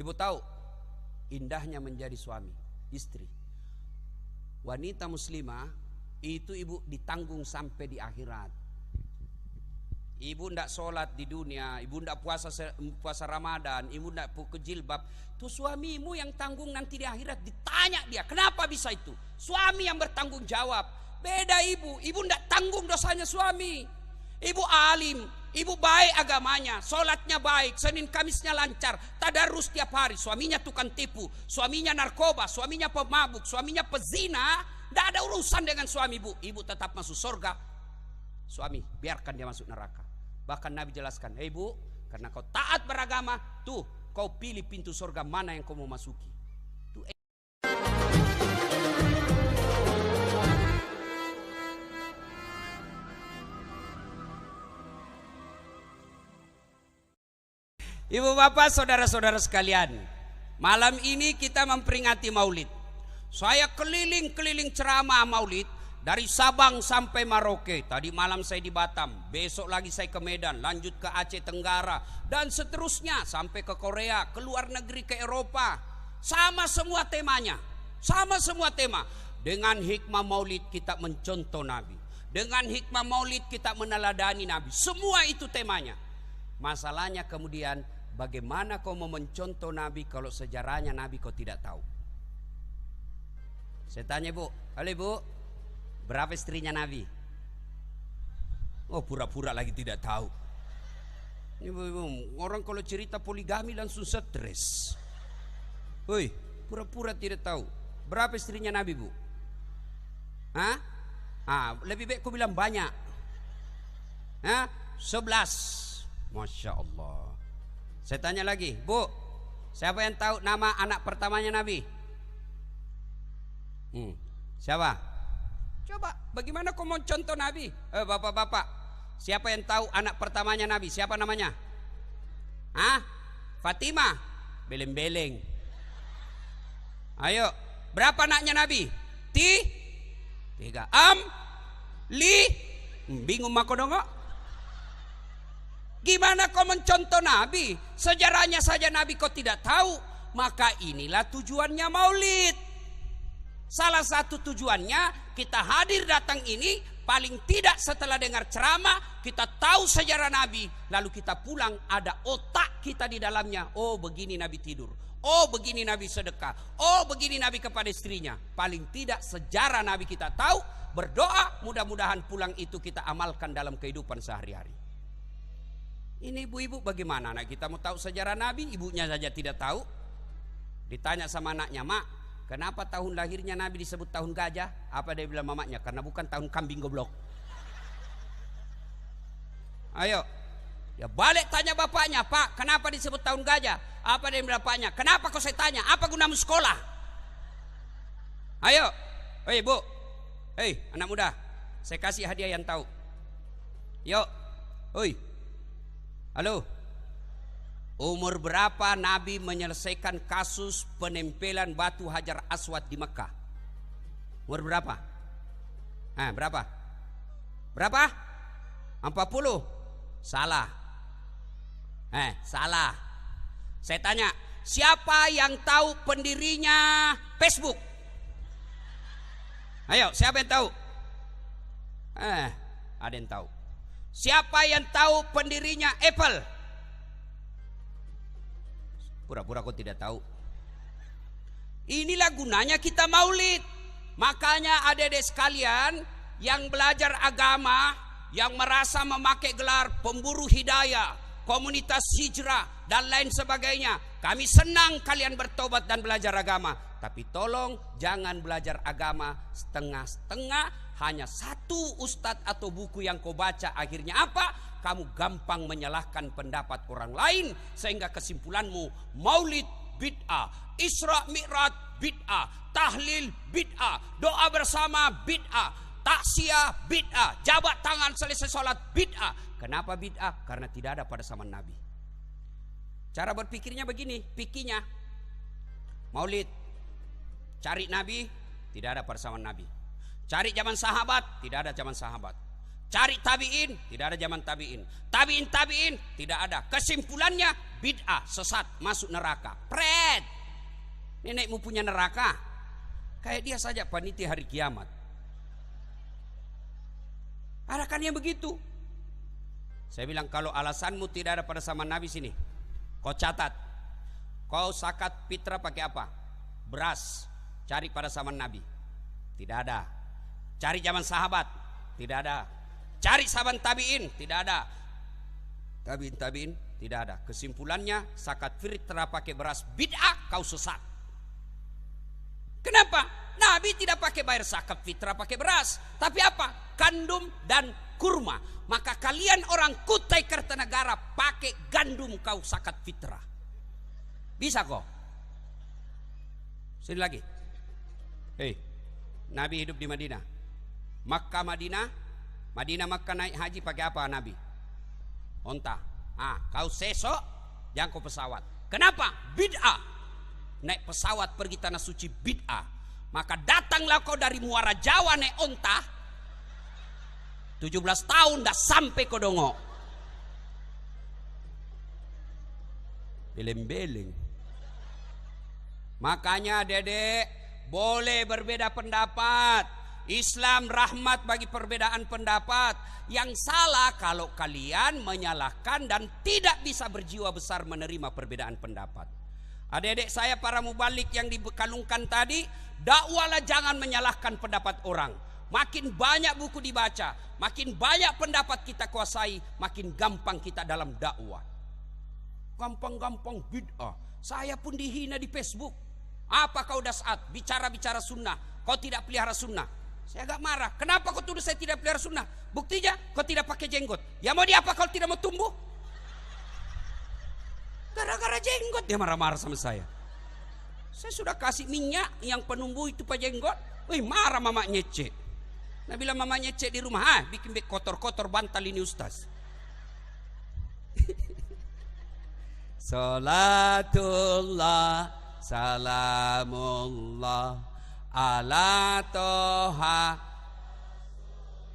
Ibu tahu indahnya menjadi suami, istri. Wanita muslimah itu ibu ditanggung sampai di akhirat. Ibu ndak sholat di dunia, ibu ndak puasa Ramadan, ibu ndak pakai jilbab, tuh suamimu yang tanggung nanti di akhirat. Ditanya dia, kenapa bisa itu? Suami yang bertanggung jawab. Beda ibu ndak tanggung dosanya suami. Ibu alim, ibu baik agamanya, sholatnya baik, Senin Kamisnya lancar, tadarus tiap hari. Suaminya tukang tipu, suaminya narkoba, suaminya pemabuk, suaminya pezina. Ndak ada urusan dengan suami ibu. Ibu tetap masuk surga. Suami biarkan dia masuk neraka. Bahkan Nabi jelaskan, hei ibu, karena kau taat beragama, tuh kau pilih pintu surga mana yang kau mau masuki. Tuh. Ibu bapak saudara-saudara sekalian, malam ini kita memperingati Maulid. Saya keliling-keliling ceramah Maulid dari Sabang sampai Merauke. Tadi malam saya di Batam, besok lagi saya ke Medan, lanjut ke Aceh Tenggara, dan seterusnya sampai ke Korea, ke luar negeri, ke Eropa. Sama semua temanya, sama semua tema. Dengan hikmah Maulid kita mencontoh Nabi, dengan hikmah Maulid kita meneladani Nabi. Semua itu temanya. Masalahnya kemudian, bagaimana kau mau mencontoh Nabi kalau sejarahnya Nabi kau tidak tahu? Saya tanya ibu, halo ibu, berapa istrinya Nabi? Oh, pura-pura lagi tidak tahu. Ibu, orang kalau cerita poligami langsung stres. Woi, pura-pura tidak tahu. Berapa istrinya Nabi bu? Hah? Lebih baik kau bilang banyak. 11. Masya Allah. Saya tanya lagi, bu, siapa yang tahu nama anak pertamanya Nabi? Siapa? Coba, bagaimana kau mau contoh Nabi? Bapak-bapak, siapa yang tahu anak pertamanya Nabi? Siapa namanya? Fatimah. Beleng-beleng. Ayo, berapa anaknya Nabi? 3. Bingung mako dong kok. Gimana kau mencontoh Nabi? Sejarahnya saja Nabi kau tidak tahu. Maka inilah tujuannya Maulid. Salah satu tujuannya kita hadir datang ini, paling tidak setelah dengar ceramah kita tahu sejarah Nabi, lalu kita pulang ada otak kita di dalamnya. Oh begini Nabi tidur, oh begini Nabi sedekah, oh begini Nabi kepada istrinya. Paling tidak sejarah Nabi kita tahu, berdoa mudah-mudahan pulang itu kita amalkan dalam kehidupan sehari-hari. Ini ibu-ibu bagaimana anak kita mau tahu sejarah Nabi, ibunya saja tidak tahu. Ditanya sama anaknya, mak, kenapa tahun lahirnya Nabi disebut tahun gajah? Apa dia bilang mamanya? Karena bukan tahun kambing goblok. Ayo, ya balik tanya bapaknya, Pak, kenapa disebut tahun gajah? Apa dia bilang bapaknya? Kenapa kau saya tanya? Apa gunamu sekolah? Ayo, hei bu, hei anak muda, saya kasih hadiah yang tahu. Yuk, hoi, halo. Umur berapa Nabi menyelesaikan kasus penempelan batu Hajar Aswad di Mekah? Umur berapa? Berapa? Berapa? 40? Salah. Salah. Saya tanya, siapa yang tahu pendirinya Facebook? Ayo, siapa yang tahu? Ada yang tahu. Siapa yang tahu pendirinya Apple? Pura-pura kau tidak tahu. Inilah gunanya kita Maulid. Makanya adik-adik sekalian yang belajar agama, yang merasa memakai gelar pemburu hidayah, komunitas hijrah dan lain sebagainya, kami senang kalian bertobat dan belajar agama. Tapi tolong jangan belajar agama setengah-setengah, hanya satu ustadz atau buku yang kau baca. Akhirnya apa? Kamu gampang menyalahkan pendapat orang lain, sehingga kesimpulanmu Maulid bid'ah, Isra Mi'raj bid'ah, tahlil bid'ah, doa bersama bid'ah, taksiyah bid'ah, jabat tangan selesai sholat bid'ah. Kenapa bid'ah? Karena tidak ada pada zaman Nabi. Cara berpikirnya begini, pikirnya Maulid, cari Nabi, tidak ada pada zaman Nabi. Cari zaman sahabat, tidak ada zaman sahabat. Cari tabi'in, tidak ada zaman tabi'in. Tabi'in, tidak ada. Kesimpulannya bid'ah, sesat, masuk neraka. Pret. Nenekmu punya neraka. Kayak dia saja panitia hari kiamat. Ada kan yang begitu? Saya bilang kalau alasanmu tidak ada pada zaman Nabi sini, kau catat. Kau zakat fitrah pakai apa? Beras. Cari pada zaman Nabi. Tidak ada. Cari zaman sahabat. Tidak ada. Cari sahabat tabi'in, tidak ada. Tabi'in, tidak ada. Kesimpulannya, zakat fitrah pakai beras bid'ah, kau sesat. Kenapa? Nabi tidak pakai bayar zakat fitrah pakai beras, tapi apa? Gandum dan kurma. Maka kalian orang Kutai Kartanegara pakai gandum kau zakat fitrah. Bisa kok? Sini lagi. Hei, Nabi hidup di Madinah. Makkah Madinah Makkah naik haji pakai apa Nabi? Onta. Kau sesok jangan kau pesawat. Kenapa? Bid'ah. Naik pesawat pergi tanah suci bid'ah. Maka datanglah kau dari Muara Jawa naik onta. 17 tahun dah sampai kau dongok. Beleng-beleng. Makanya dedek boleh berbeda pendapat. Islam rahmat bagi perbedaan pendapat. Yang salah kalau kalian menyalahkan dan tidak bisa berjiwa besar menerima perbedaan pendapat. Adik-adik saya para mubalik yang dikalungkan tadi, dakwalah jangan menyalahkan pendapat orang. Makin banyak buku dibaca, makin banyak pendapat kita kuasai, makin gampang kita dalam dakwah. Gampang-gampang bid'ah. Saya pun dihina di Facebook. Apa kau dasat bicara-bicara sunnah, kau tidak pelihara sunnah. Saya agak marah. Kenapa kau tuduh saya tidak pelihara sunnah? Buktinya kau tidak pakai jenggot. Ya mau diapa kalau tidak mau tumbuh? Gara-gara jenggot dia marah-marah sama saya. Saya sudah kasih minyak yang penumbuh itu pak jenggot. Wih, marah mama nyece. Nah bilang mama nyece di rumah, bikin kotor-kotor bantal ini ustaz. Salatullah salamullah ala toha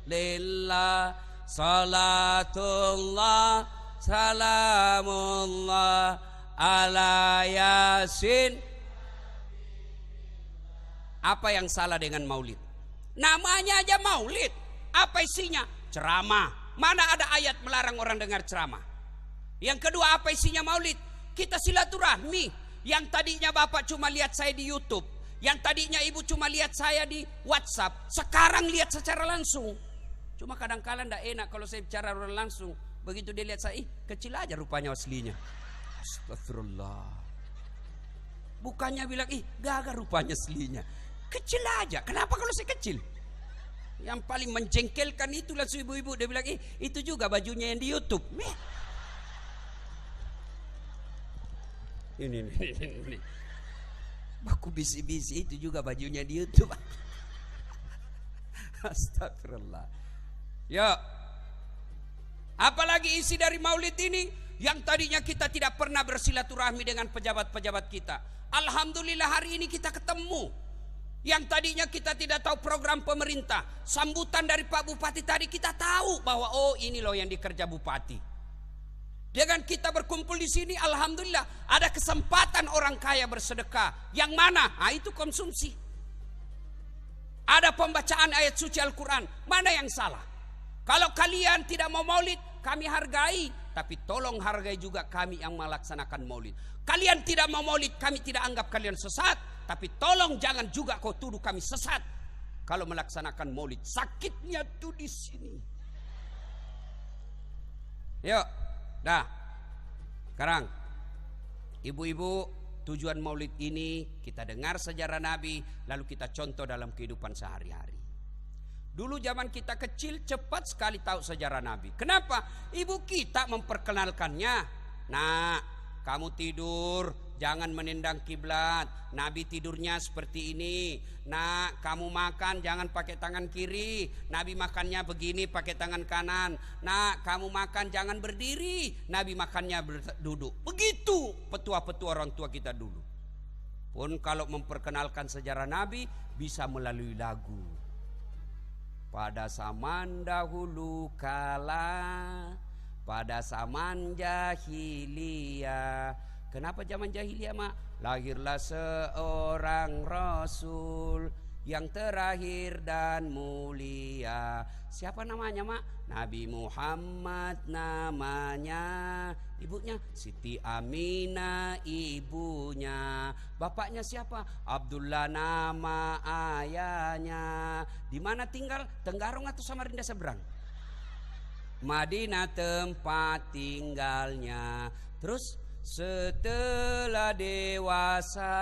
lillah salatullah salamullah ala yasin. Apa yang salah dengan maulid? Namanya aja maulid. Apa isinya? Ceramah. Mana ada ayat melarang orang dengar ceramah? Yang kedua, apa isinya maulid? Kita silaturahmi. Yang tadinya bapak cuma lihat saya di YouTube, yang tadinya ibu cuma lihat saya di WhatsApp, sekarang lihat secara langsung. Cuma kadang-kadang tidak enak kalau saya bicara langsung. Begitu dia lihat saya, kecil aja rupanya aslinya. Astagfirullah. Bukannya bilang, gagah rupanya aslinya. Kecil aja. Kenapa kalau saya kecil? Yang paling menjengkelkan itu langsung ibu-ibu. Dia bilang, itu juga bajunya yang di YouTube. Ini. Baku bisi-bisi itu juga bajunya di YouTube. Astagfirullah. Ya. Apalagi isi dari maulid ini, yang tadinya kita tidak pernah bersilaturahmi dengan pejabat-pejabat kita. Alhamdulillah hari ini kita ketemu. Yang tadinya kita tidak tahu program pemerintah, sambutan dari Pak Bupati tadi kita tahu bahwa ini loh yang dikerja Bupati. Dengan kita berkumpul di sini, alhamdulillah ada kesempatan orang kaya bersedekah. Yang mana? Itu konsumsi. Ada pembacaan ayat suci Al-Quran. Mana yang salah? Kalau kalian tidak mau maulid, kami hargai. Tapi tolong hargai juga kami yang melaksanakan maulid. Kalian tidak mau maulid, kami tidak anggap kalian sesat. Tapi tolong jangan juga kau tuduh kami sesat kalau melaksanakan maulid. Sakitnya tuh di sini. Yuk, dah. Sekarang, ibu-ibu, tujuan maulid ini kita dengar sejarah Nabi, lalu kita contoh dalam kehidupan sehari-hari. Dulu zaman kita kecil cepat sekali tahu sejarah Nabi. Kenapa? Ibu kita memperkenalkannya. Nah, kamu tidur jangan menendang kiblat. Nabi tidurnya seperti ini. Nah, kamu makan jangan pakai tangan kiri. Nabi makannya begini pakai tangan kanan. Nah, kamu makan jangan berdiri. Nabi makannya duduk. Begitu petua-petua orang tua kita dulu. Pun kalau memperkenalkan sejarah Nabi bisa melalui lagu. pada zaman dahulu kala, pada zaman jahiliyah. Kenapa zaman jahiliyah, Mak? Lahirlah seorang Rasul yang terakhir dan mulia. Siapa namanya, Mak? Nabi Muhammad namanya. Ibunya Siti Aminah ibunya. Bapaknya siapa? Abdullah nama ayahnya. Di mana tinggal? Tenggarong atau Samarinda seberang? Madinah tempat tinggalnya. Terus setelah dewasa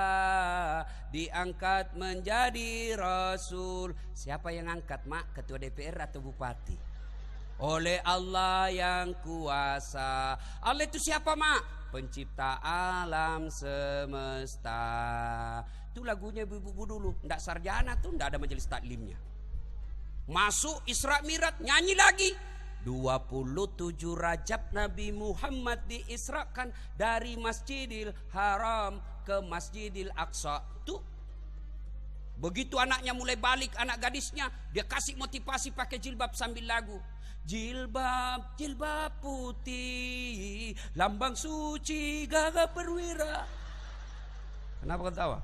diangkat menjadi Rasul. Siapa yang angkat, Mak? Ketua DPR atau bupati? Oleh Allah yang kuasa. Allah itu siapa, Mak? Pencipta alam semesta. Itu lagunya ibu-ibu dulu. Nggak sarjana tuh, nggak ada majelis taklimnya. Masuk Isra Mi'raj, nyanyi lagi. 27 Rajab Nabi Muhammad diisrakan dari Masjidil Haram ke Masjidil Aqsa. Tuh, begitu anaknya mulai balik, anak gadisnya, dia kasih motivasi pakai jilbab sambil lagu. Jilbab, jilbab putih, lambang suci gagah perwira. Kenapa ketawa?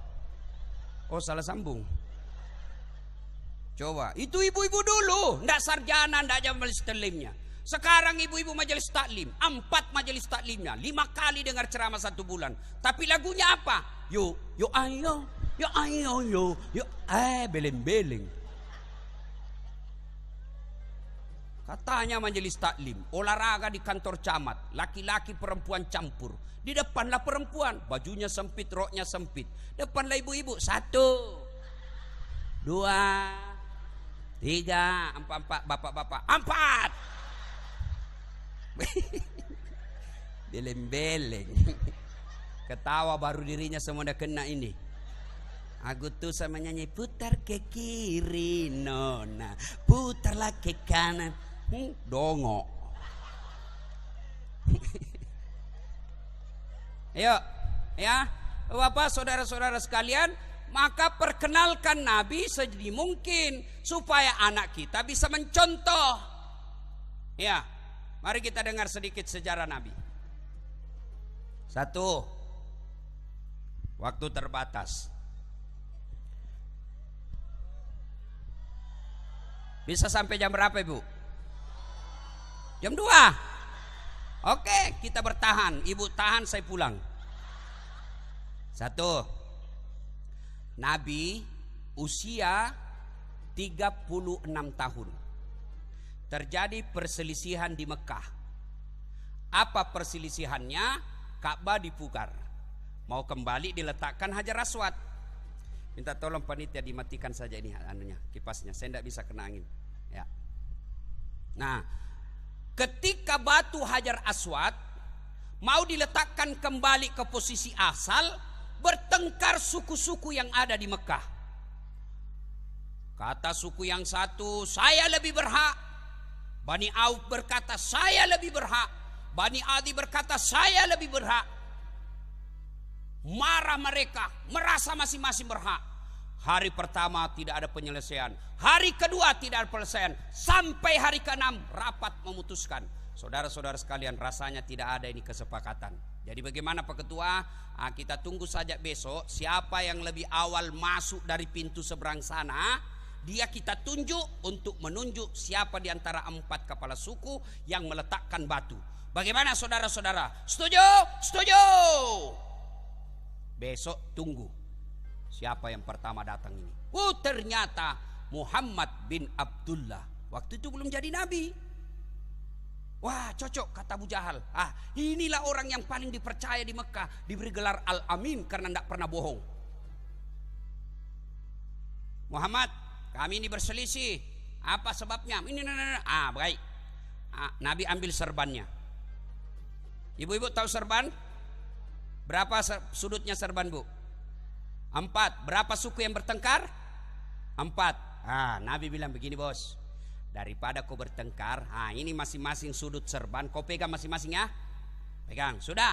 Oh, salah sambung. Coba, itu ibu-ibu dulu, ndak sarjana, ndak ada majelis taklimnya. Sekarang ibu-ibu majelis taklim, 4 majelis taklimnya, 5 kali dengar ceramah 1 bulan. Tapi lagunya apa? Yo ayo, yo ayo, yo beleng-beleng. Katanya majelis taklim, olahraga di kantor camat, laki-laki perempuan campur. Di depanlah perempuan, bajunya sempit, roknya sempit. Depanlah ibu-ibu, 1, 2, 3, 4, bapak-bapak, 4. Beleng-beleng. Ketawa baru dirinya semua udah kena ini. Aku tuh sama nyanyi, putar ke kiri nona, putarlah ke kanan. Dongok. Ayo, ya, Bapak, saudara-saudara sekalian, maka perkenalkan Nabi sedini mungkin supaya anak kita bisa mencontoh. Ya, mari kita dengar sedikit sejarah Nabi. 1, waktu terbatas. Bisa sampai jam berapa, Ibu? Jam 2. Oke, kita bertahan. Ibu tahan, saya pulang. 1, Nabi usia 36 tahun. Terjadi perselisihan di Mekah. Apa perselisihannya? Ka'bah dipugar. Mau kembali diletakkan Hajar Aswad. Minta tolong panitia dimatikan saja ini anunya, kipasnya. Saya tidak bisa kena angin. Ya. Nah, ketika batu Hajar Aswad mau diletakkan kembali ke posisi asal, bertengkar suku-suku yang ada di Mekah. Kata suku yang satu, saya lebih berhak. Bani Auf berkata, saya lebih berhak. Bani Adi berkata, saya lebih berhak. Marah mereka, merasa masing-masing berhak. Hari pertama tidak ada penyelesaian, hari kedua tidak ada penyelesaian, sampai hari ke-6 rapat memutuskan. Saudara-saudara sekalian, rasanya tidak ada ini kesepakatan. Jadi bagaimana Pak Ketua? Kita tunggu saja besok. Siapa yang lebih awal masuk dari pintu seberang sana, dia kita tunjuk untuk menunjuk siapa di antara 4 kepala suku yang meletakkan batu. Bagaimana saudara-saudara? Setuju? Setuju. Besok tunggu siapa yang pertama datang ini. Ternyata Muhammad bin Abdullah. Waktu itu belum jadi nabi. Wah, cocok kata Abu Jahal. Inilah orang yang paling dipercaya di Mekah, diberi gelar Al-Amin karena tidak pernah bohong. Muhammad, kami ini berselisih. Apa sebabnya? Ini. Baik. Nabi ambil serbannya. Ibu-ibu tahu serban? Berapa sudutnya serban, Bu? 4. Berapa suku yang bertengkar? 4. Nabi bilang begini, bos. Daripada kau bertengkar, ini masing-masing sudut serban, kau pegang masing-masing ya. Pegang, sudah.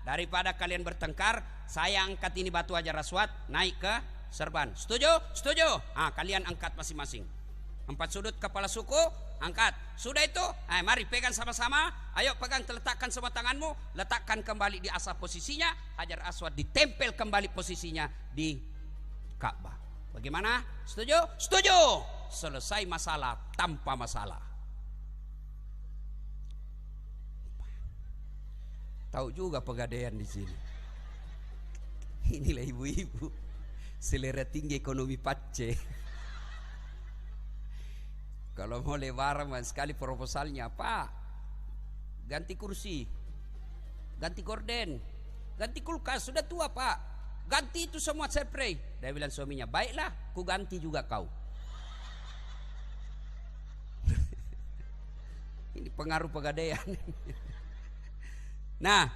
Daripada kalian bertengkar, saya angkat ini batu Hajar Aswad naik ke serban. Setuju? Setuju. Kalian angkat masing-masing. 4 sudut kepala suku, angkat. Sudah itu, mari pegang sama-sama. Ayo pegang, letakkan semua tanganmu, letakkan kembali di asal posisinya. Hajar Aswad ditempel kembali posisinya di Ka'bah. Bagaimana? Setuju? Setuju. Selesai masalah tanpa masalah. Tahu juga pegadaian di sini. Inilah ibu-ibu selera tinggi ekonomi pace. Kalau mau lebaran sekali proposalnya, Pak, ganti kursi, ganti gorden, ganti kulkas, sudah tua Pak, ganti itu semua spray. Dia bilang suaminya, baiklah, ku ganti juga kau. Ini pengaruh pegadaian. Nah,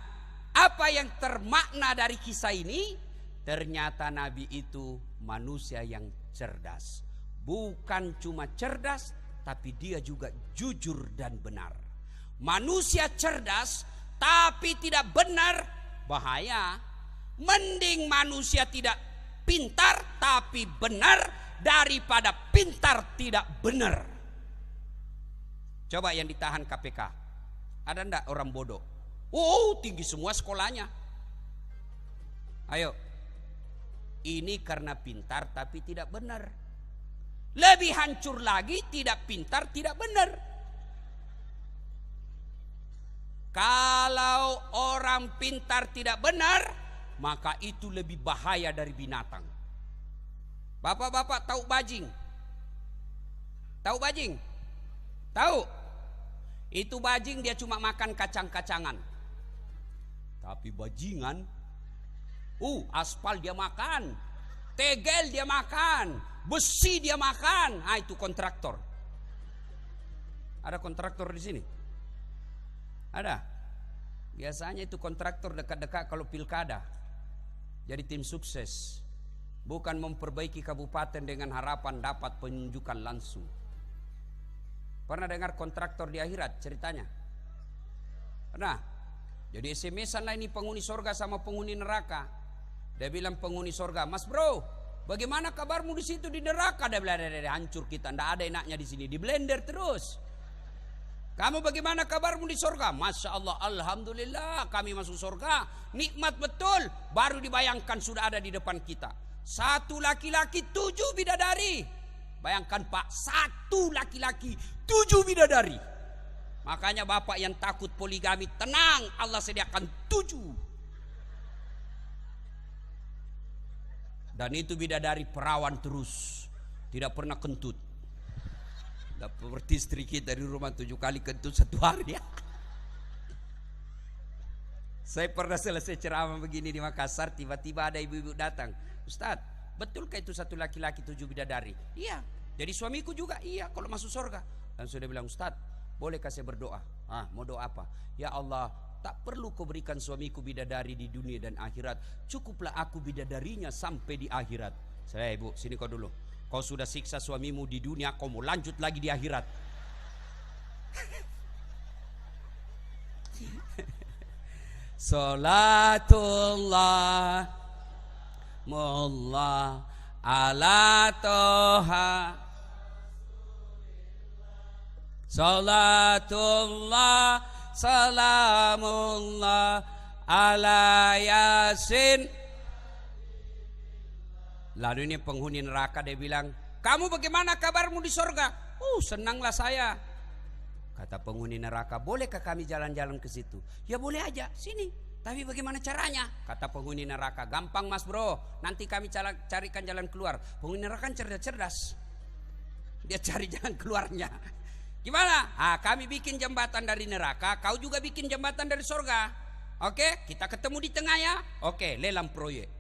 apa yang termakna dari kisah ini? Ternyata Nabi itu manusia yang cerdas. Bukan cuma cerdas, tapi dia juga jujur dan benar. Manusia cerdas tapi tidak benar, bahaya. Mending manusia tidak pintar tapi benar daripada pintar tidak benar. Coba yang ditahan KPK, ada ndak orang bodoh? Oh, tinggi semua sekolahnya. Ayo, ini karena pintar tapi tidak benar. Lebih hancur lagi, tidak pintar tidak benar. Kalau orang pintar tidak benar, maka itu lebih bahaya dari binatang. Bapak-bapak tahu bajing? Tahu bajing? Tahu? Itu bajing dia cuma makan kacang-kacangan. Tapi bajingan, aspal dia makan, tegel dia makan, besi dia makan. Itu kontraktor. Ada kontraktor di sini? Ada. Biasanya itu kontraktor dekat-dekat kalau pilkada. Jadi tim sukses. Bukan memperbaiki kabupaten dengan harapan dapat penunjukan langsung. Pernah dengar kontraktor di akhirat ceritanya? Pernah? Jadi SMS-an lah ini penghuni sorga sama penghuni neraka. Dia bilang penghuni sorga, Mas bro, bagaimana kabarmu di situ di neraka? Dia bilang, hancur kita, ndak ada enaknya di sini, di blender terus. Kamu bagaimana kabarmu di sorga? Masya Allah, alhamdulillah, kami masuk sorga, nikmat betul. Baru dibayangkan sudah ada di depan kita. 1 laki-laki 7 bidadari. Bayangkan Pak, 1 laki-laki 7 bidadari. Makanya bapak yang takut poligami, tenang, Allah sediakan 7. Dan itu bidadari perawan terus, tidak pernah kentut. Seperti istri kita di rumah 7 kali kentut 1 hari ya. Saya pernah selesai ceramah begini di Makassar, tiba-tiba ada ibu-ibu datang. Ustadz, betulkah itu 1 laki-laki 7 bidadari? Iya. Jadi suamiku juga iya kalau masuk surga. Dan sudah bilang, Ustadz, bolehkah saya berdoa? Mau doa apa? Ya Allah, tak perlu kau berikan suamiku bidadari di dunia dan akhirat. Cukuplah aku bidadarinya sampai di akhirat. Saya, ibu, sini kau dulu. Kau sudah siksa suamimu di dunia, kau mau lanjut lagi di akhirat. Salatullah mullah ala toha. Salatullah salamullah ala yasin. Lalu ini penghuni neraka dia bilang, kamu bagaimana kabarmu di sorga? Senanglah saya. Kata penghuni neraka, bolehkah kami jalan-jalan ke situ? Ya boleh aja, sini. Tapi bagaimana caranya? Kata penghuni neraka, gampang mas bro, nanti kami carikan jalan keluar. Penghuni neraka cerdas-cerdas, dia cari jalan keluarnya. Gimana? Kami bikin jembatan dari neraka, kau juga bikin jembatan dari sorga. Oke, kita ketemu di tengah ya. Oke, lelang proyek.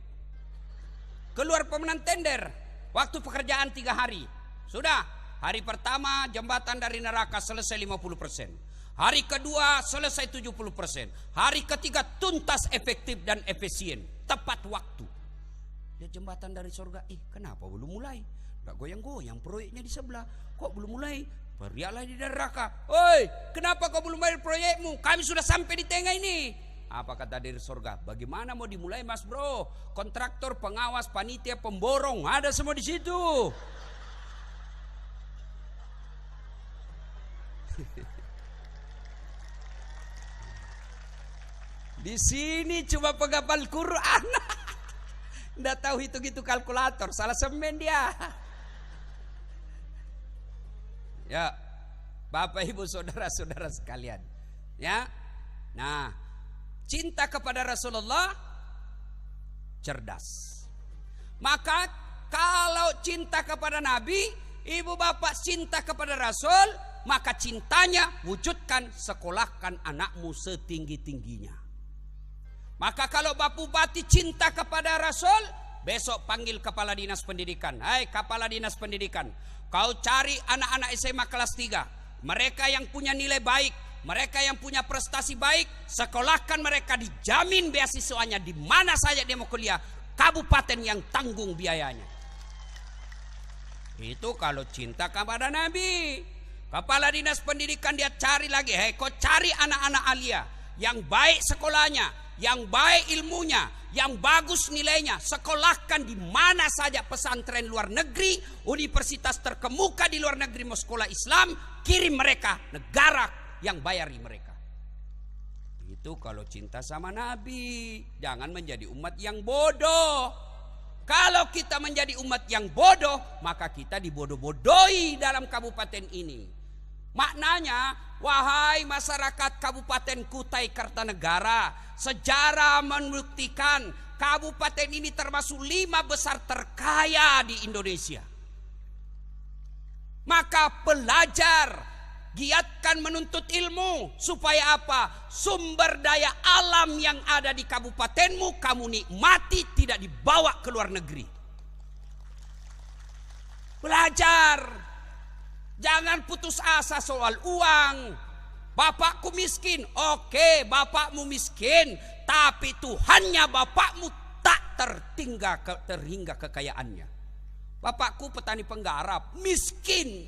Keluar pemenang tender. Waktu pekerjaan 3 hari. Sudah, hari pertama jembatan dari neraka selesai 50%. Hari kedua selesai 70%. Hari ketiga tuntas, efektif dan efisien. Tepat waktu. Ya jembatan dari sorga, kenapa belum mulai? Gak goyang-goyang proyeknya di sebelah. Kok belum mulai? Berialah di neraka. Oi, kenapa kau belum bayar proyekmu? Kami sudah sampai di tengah ini. Apa kata dari sorga? Bagaimana mau dimulai mas bro? Kontraktor, pengawas, panitia, pemborong, ada semua di situ. Di sini cuma penghafal Quran. Nggak tahu hitung-hitung kalkulator, salah semen dia. Ya, Bapak Ibu saudara-saudara sekalian. Ya. Nah, cinta kepada Rasulullah cerdas. Maka kalau cinta kepada Nabi, ibu bapak cinta kepada Rasul, maka cintanya wujudkan, sekolahkan anakmu setinggi-tingginya. Maka kalau Bapak Bupati cinta kepada Rasul, besok panggil kepala dinas pendidikan. Hai kepala dinas pendidikan, kau cari anak-anak SMA kelas 3. Mereka yang punya nilai baik, mereka yang punya prestasi baik, sekolahkan mereka, dijamin beasiswanya di mana saja dia mau kuliah. Kabupaten yang tanggung biayanya. Itu kalau cinta kepada Nabi. Kepala dinas pendidikan dia cari lagi. Hei, kau cari anak-anak alia yang baik sekolahnya, yang baik ilmunya, yang bagus nilainya, sekolahkan di mana saja, pesantren luar negeri, universitas terkemuka di luar negeri mau sekolah Islam, kirim mereka, negara yang bayari mereka. Itu kalau cinta sama Nabi. Jangan menjadi umat yang bodoh. Kalau kita menjadi umat yang bodoh, maka kita dibodoh-bodohi dalam kabupaten ini. Maknanya, wahai masyarakat Kabupaten Kutai Kartanegara, sejarah membuktikan kabupaten ini termasuk 5 besar terkaya di Indonesia. Maka belajar, giatkan menuntut ilmu, supaya apa? Sumber daya alam yang ada di kabupatenmu kamu nikmati, tidak dibawa ke luar negeri. Belajar. Jangan putus asa soal uang. Bapakku miskin, oke, bapakmu miskin, tapi Tuhannya bapakmu tak terhingga kekayaannya. Bapakku petani penggarap, miskin,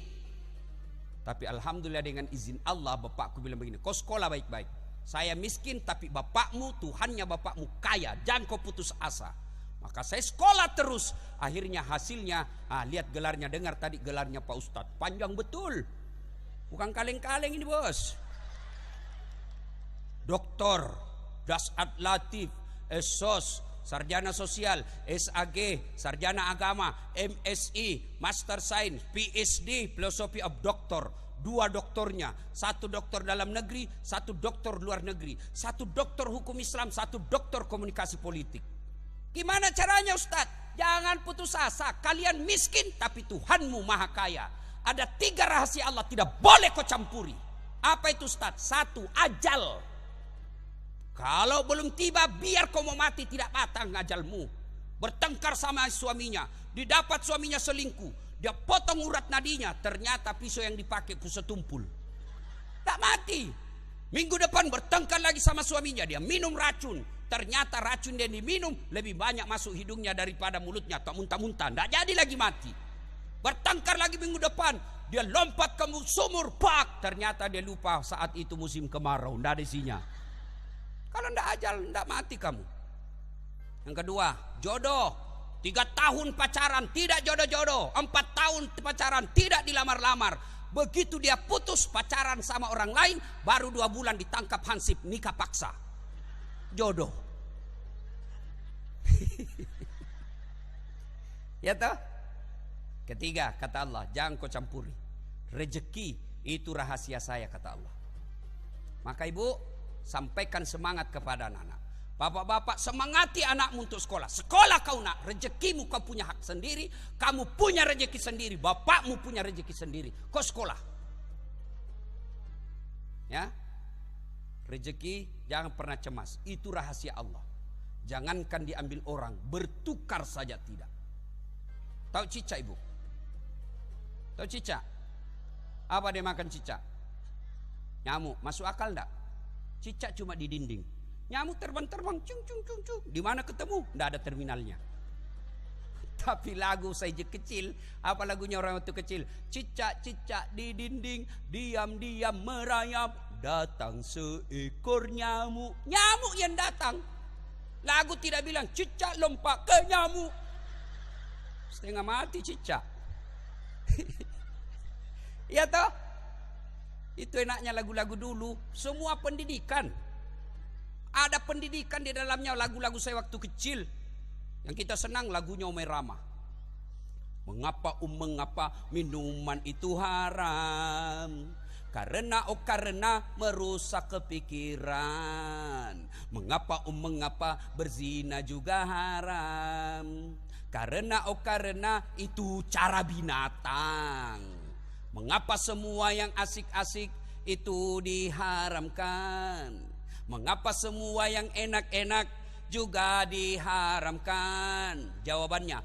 tapi alhamdulillah dengan izin Allah bapakku bilang begini, kau sekolah baik-baik. Saya miskin tapi bapakmu, Tuhannya bapakmu kaya, jangan kau putus asa. Maka saya sekolah terus. Akhirnya hasilnya, lihat gelarnya, dengar tadi gelarnya Pak Ustadz, panjang betul. Bukan kaleng-kaleng ini bos. Doktor, Dasat Latif, SOS, Sarjana Sosial, SAG, Sarjana Agama, MSI, Master Sains, PhD, Philosophy of Doctor. 2 doktornya, 1 doktor dalam negeri, 1 doktor luar negeri, 1 doktor hukum Islam, 1 doktor komunikasi politik. Gimana caranya Ustadz? Jangan putus asa. Kalian miskin tapi Tuhanmu maha kaya. Ada 3 rahasia Allah tidak boleh kau campuri. Apa itu Ustadz? 1, ajal. Kalau belum tiba, biar kau mau mati tidak patang ajalmu. Bertengkar sama suaminya, didapat suaminya selingkuh, dia potong urat nadinya, ternyata pisau yang dipakai pisau tumpul. Tak mati. Minggu depan bertengkar lagi sama suaminya, dia minum racun. Ternyata racun yang diminum lebih banyak masuk hidungnya daripada mulutnya, atau muntah-muntah, tidak jadi lagi mati. Bertengkar lagi minggu depan, dia lompat ke sumur, pak, ternyata dia lupa saat itu musim kemarau, tidak ada isinya. Kalau tidak ajal, tidak mati kamu. Yang kedua, jodoh. 3 tahun pacaran, tidak jodoh-jodoh. 4 tahun pacaran, tidak dilamar-lamar. Begitu dia putus pacaran sama orang lain, baru 2 bulan ditangkap hansip, nikah paksa. Jodoh. Ya toh? Ketiga, kata Allah, jangan kau campuri. Rezeki itu rahasia saya, kata Allah. Maka ibu, sampaikan semangat kepada anak-anak. Bapak-bapak, semangati anakmu untuk sekolah. Sekolah kau nak, rezekimu kau punya hak sendiri. Kamu punya rezeki sendiri, bapakmu punya rezeki sendiri. Kau sekolah. Ya. Rezeki jangan pernah cemas. Itu rahasia Allah. Jangankan diambil orang, bertukar saja tidak. Tahu cicak ibu? Tahu cicak? Apa dia makan cicak? Nyamuk. Masuk akal enggak? Cicak cuma di dinding. Nyamuk terbang-terbang, cung cung cung cung. Di mana ketemu? Enggak ada terminalnya. Tapi lagu saya kecil, apa lagunya orang waktu kecil? Cicak-cicak di dinding, diam-diam merayap, datang seekor nyamuk. Nyamuk yang datang. Lagu tidak bilang cicak lompat ke nyamuk. Setengah mati cicak. Ya toh? Itu enaknya lagu-lagu dulu. Semua pendidikan. Ada pendidikan di dalamnya. Lagu-lagu saya waktu kecil. Yang kita senang lagunya Omai Rama. Mengapa minuman itu haram? Karena merusak kepikiran. Mengapa berzina juga haram? Karena itu cara binatang. Mengapa semua yang asik-asik itu diharamkan? Mengapa semua yang enak-enak juga diharamkan? Jawabannya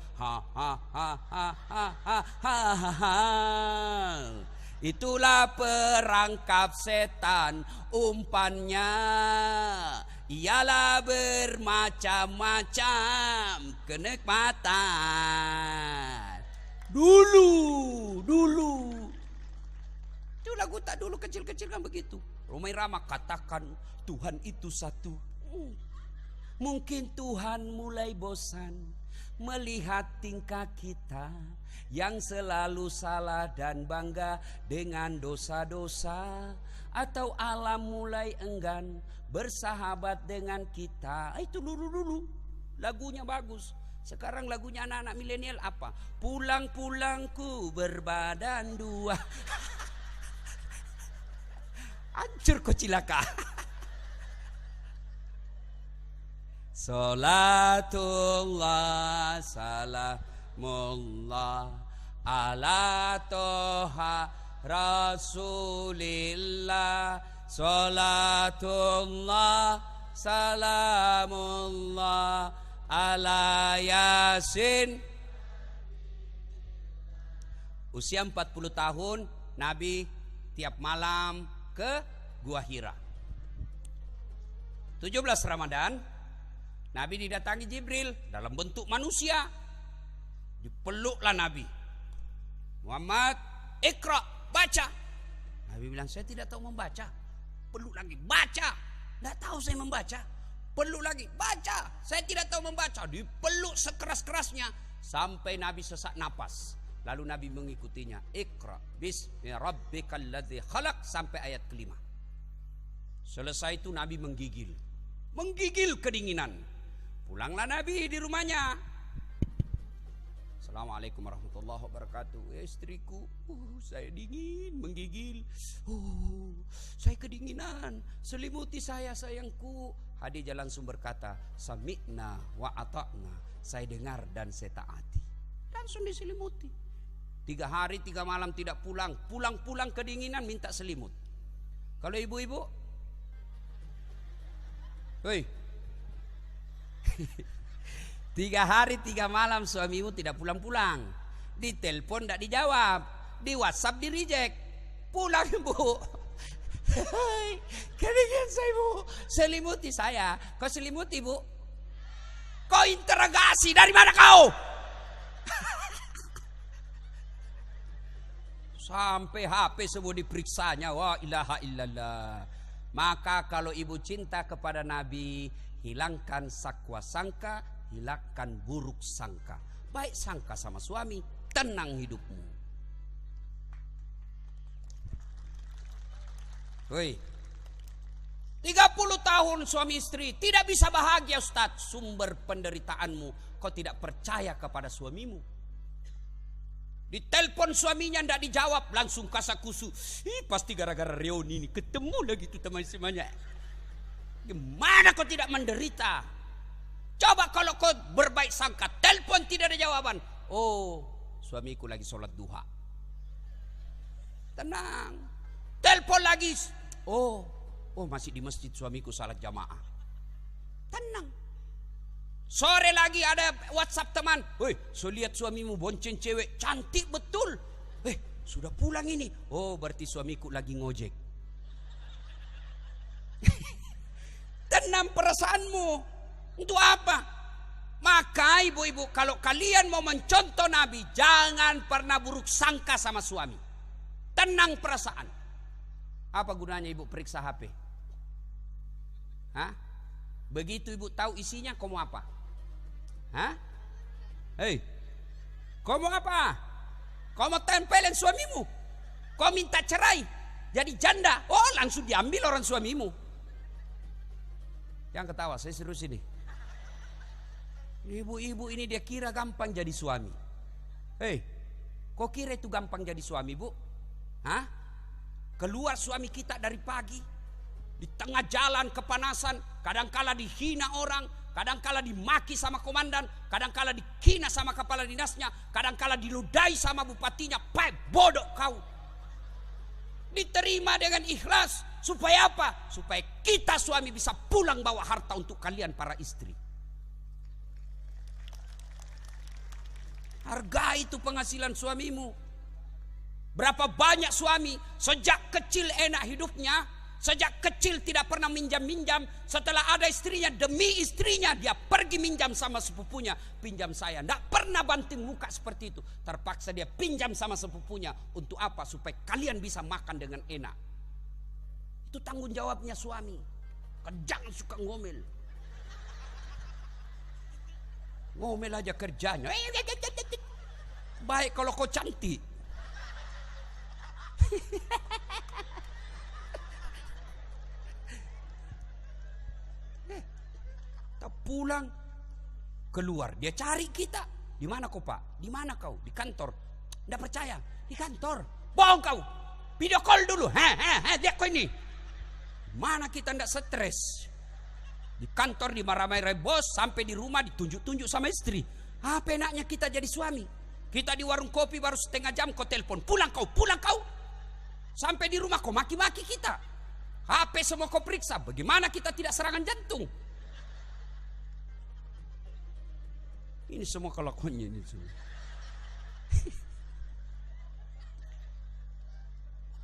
itulah perangkap setan, umpannya ialah bermacam-macam kenikmatan. Dulu itu lagu tak dulu kecil-kecil kan begitu. Romai Rama katakan Tuhan itu satu. Mungkin Tuhan mulai bosan melihat tingkah kita yang selalu salah dan bangga dengan dosa-dosa, atau alam mulai enggan bersahabat dengan kita. Itu dulu lagunya bagus. Sekarang lagunya anak-anak milenial apa? Pulang-pulangku berbadan dua. Hancur kau cilaka. Salatullah salamullah ala toha rasulillah. Salatullah salamullah ala Yasin. Usia 40 tahun Nabi tiap malam ke Gua Hira. 17 Ramadan Nabi didatangi Jibril dalam bentuk manusia. Dipeluklah Nabi. Muhammad, ikra, baca. Nabi bilang, saya tidak tahu membaca. Peluk lagi, baca. Tidak tahu saya membaca. Peluk lagi, baca. Saya tidak tahu membaca. Dipeluk sekeras-kerasnya sampai Nabi sesak napas. Lalu Nabi mengikutinya. Ikra bismi rabbikal ladzi khalaq sampai ayat kelima. Selesai itu Nabi menggigil. Menggigil kedinginan. Pulanglah Nabi di rumahnya. Assalamualaikum warahmatullahi wabarakatuh. Istriku, saya dingin, menggigil. Saya kedinginan. Selimuti saya sayangku. Khadijah langsung berkata, sami'na wa ata'na. Saya dengar dan saya taati. Langsung diselimuti. 3 hari 3 malam tidak pulang. Pulang-pulang kedinginan minta selimut. Kalau ibu-ibu, hei, 3 hari 3 malam suamimu tidak pulang-pulang. Ditelepon tidak dijawab. Di WhatsApp di reject. Pulang bu. Kedinginan saya bu. Selimuti saya. Kau selimuti bu. Kau interogasi, dari mana kau? Sampai HP semua diperiksanya. Wa ilaha illallah. Maka kalau ibu cinta kepada Nabi, hilangkan sakwa sangka, hilangkan buruk sangka. Baik sangka sama suami, tenang hidupmu. Woi, 30 tahun suami istri tidak bisa bahagia Ustaz. Sumber penderitaanmu, kau tidak percaya kepada suamimu. Ditelepon suaminya tidak dijawab, langsung kasakusu. Pasti gara-gara reuni ini ketemu lagi tuh teman-temannya. Gimana kau tidak menderita? Coba kalau kau berbaik sangka, telepon tidak ada jawaban. Oh, suamiku lagi sholat duha. Tenang. Telepon lagi. Oh masih di masjid suamiku salat jamaah. Tenang. Sore lagi ada WhatsApp teman. Woi, so lihat suamimu bonceng cewek cantik betul. Sudah pulang ini. Oh, berarti suamiku lagi ngojek. Tenang perasaanmu. Untuk apa? Maka ibu-ibu, kalau kalian mau mencontoh Nabi, jangan pernah buruk sangka sama suami. Tenang perasaan. Apa gunanya ibu periksa HP? Hah? Begitu ibu tahu isinya, kau mau apa? Hah? Hei, kau mau apa? Kau mau tempelin suamimu? Kau minta cerai? jadi janda. Oh, langsung diambil orang suamimu. Yang ketawa, saya serius ini. Ibu-ibu ini dia kira gampang jadi suami. Hei, kok kira itu gampang jadi suami, Bu? Hah? Keluar suami kita dari pagi, di tengah jalan kepanasan, kadangkala dihina orang, kadangkala dimaki sama komandan, kadangkala dihina sama kepala dinasnya, kadangkala diludai sama bupatinya. Bodoh kau. Diterima dengan ikhlas. Supaya apa? Supaya kita suami bisa pulang bawa harta untuk kalian para istri. Hargai itu penghasilan suamimu. Berapa banyak suami sejak kecil enak hidupnya, sejak kecil tidak pernah minjam-minjam. Setelah ada istrinya, demi istrinya dia pergi minjam sama sepupunya. Pinjam saya, tidak pernah banting muka seperti itu. Terpaksa dia pinjam sama sepupunya. Untuk apa? Supaya kalian bisa makan dengan enak. Itu tanggung jawabnya suami. Jangan suka ngomel. Ngomel aja kerjanya. Baik kalau kau cantik. Kita pulang keluar, dia cari kita. Di mana kau, Pak? Di mana kau? Di kantor. Tidak percaya? Di kantor. Bohong kau. Video call dulu. Lihat kau ini. Mana kita tidak stres? Di kantor dimarah-marahin bos, sampai di rumah ditunjuk-tunjuk sama istri. Apa enaknya kita jadi suami? Kita di warung kopi baru setengah jam kau telepon. Pulang kau, pulang kau. Sampai di rumah kau maki-maki kita. HP semua kau periksa. Bagaimana kita tidak serangan jantung? Ini semua kelakuannya ini semua.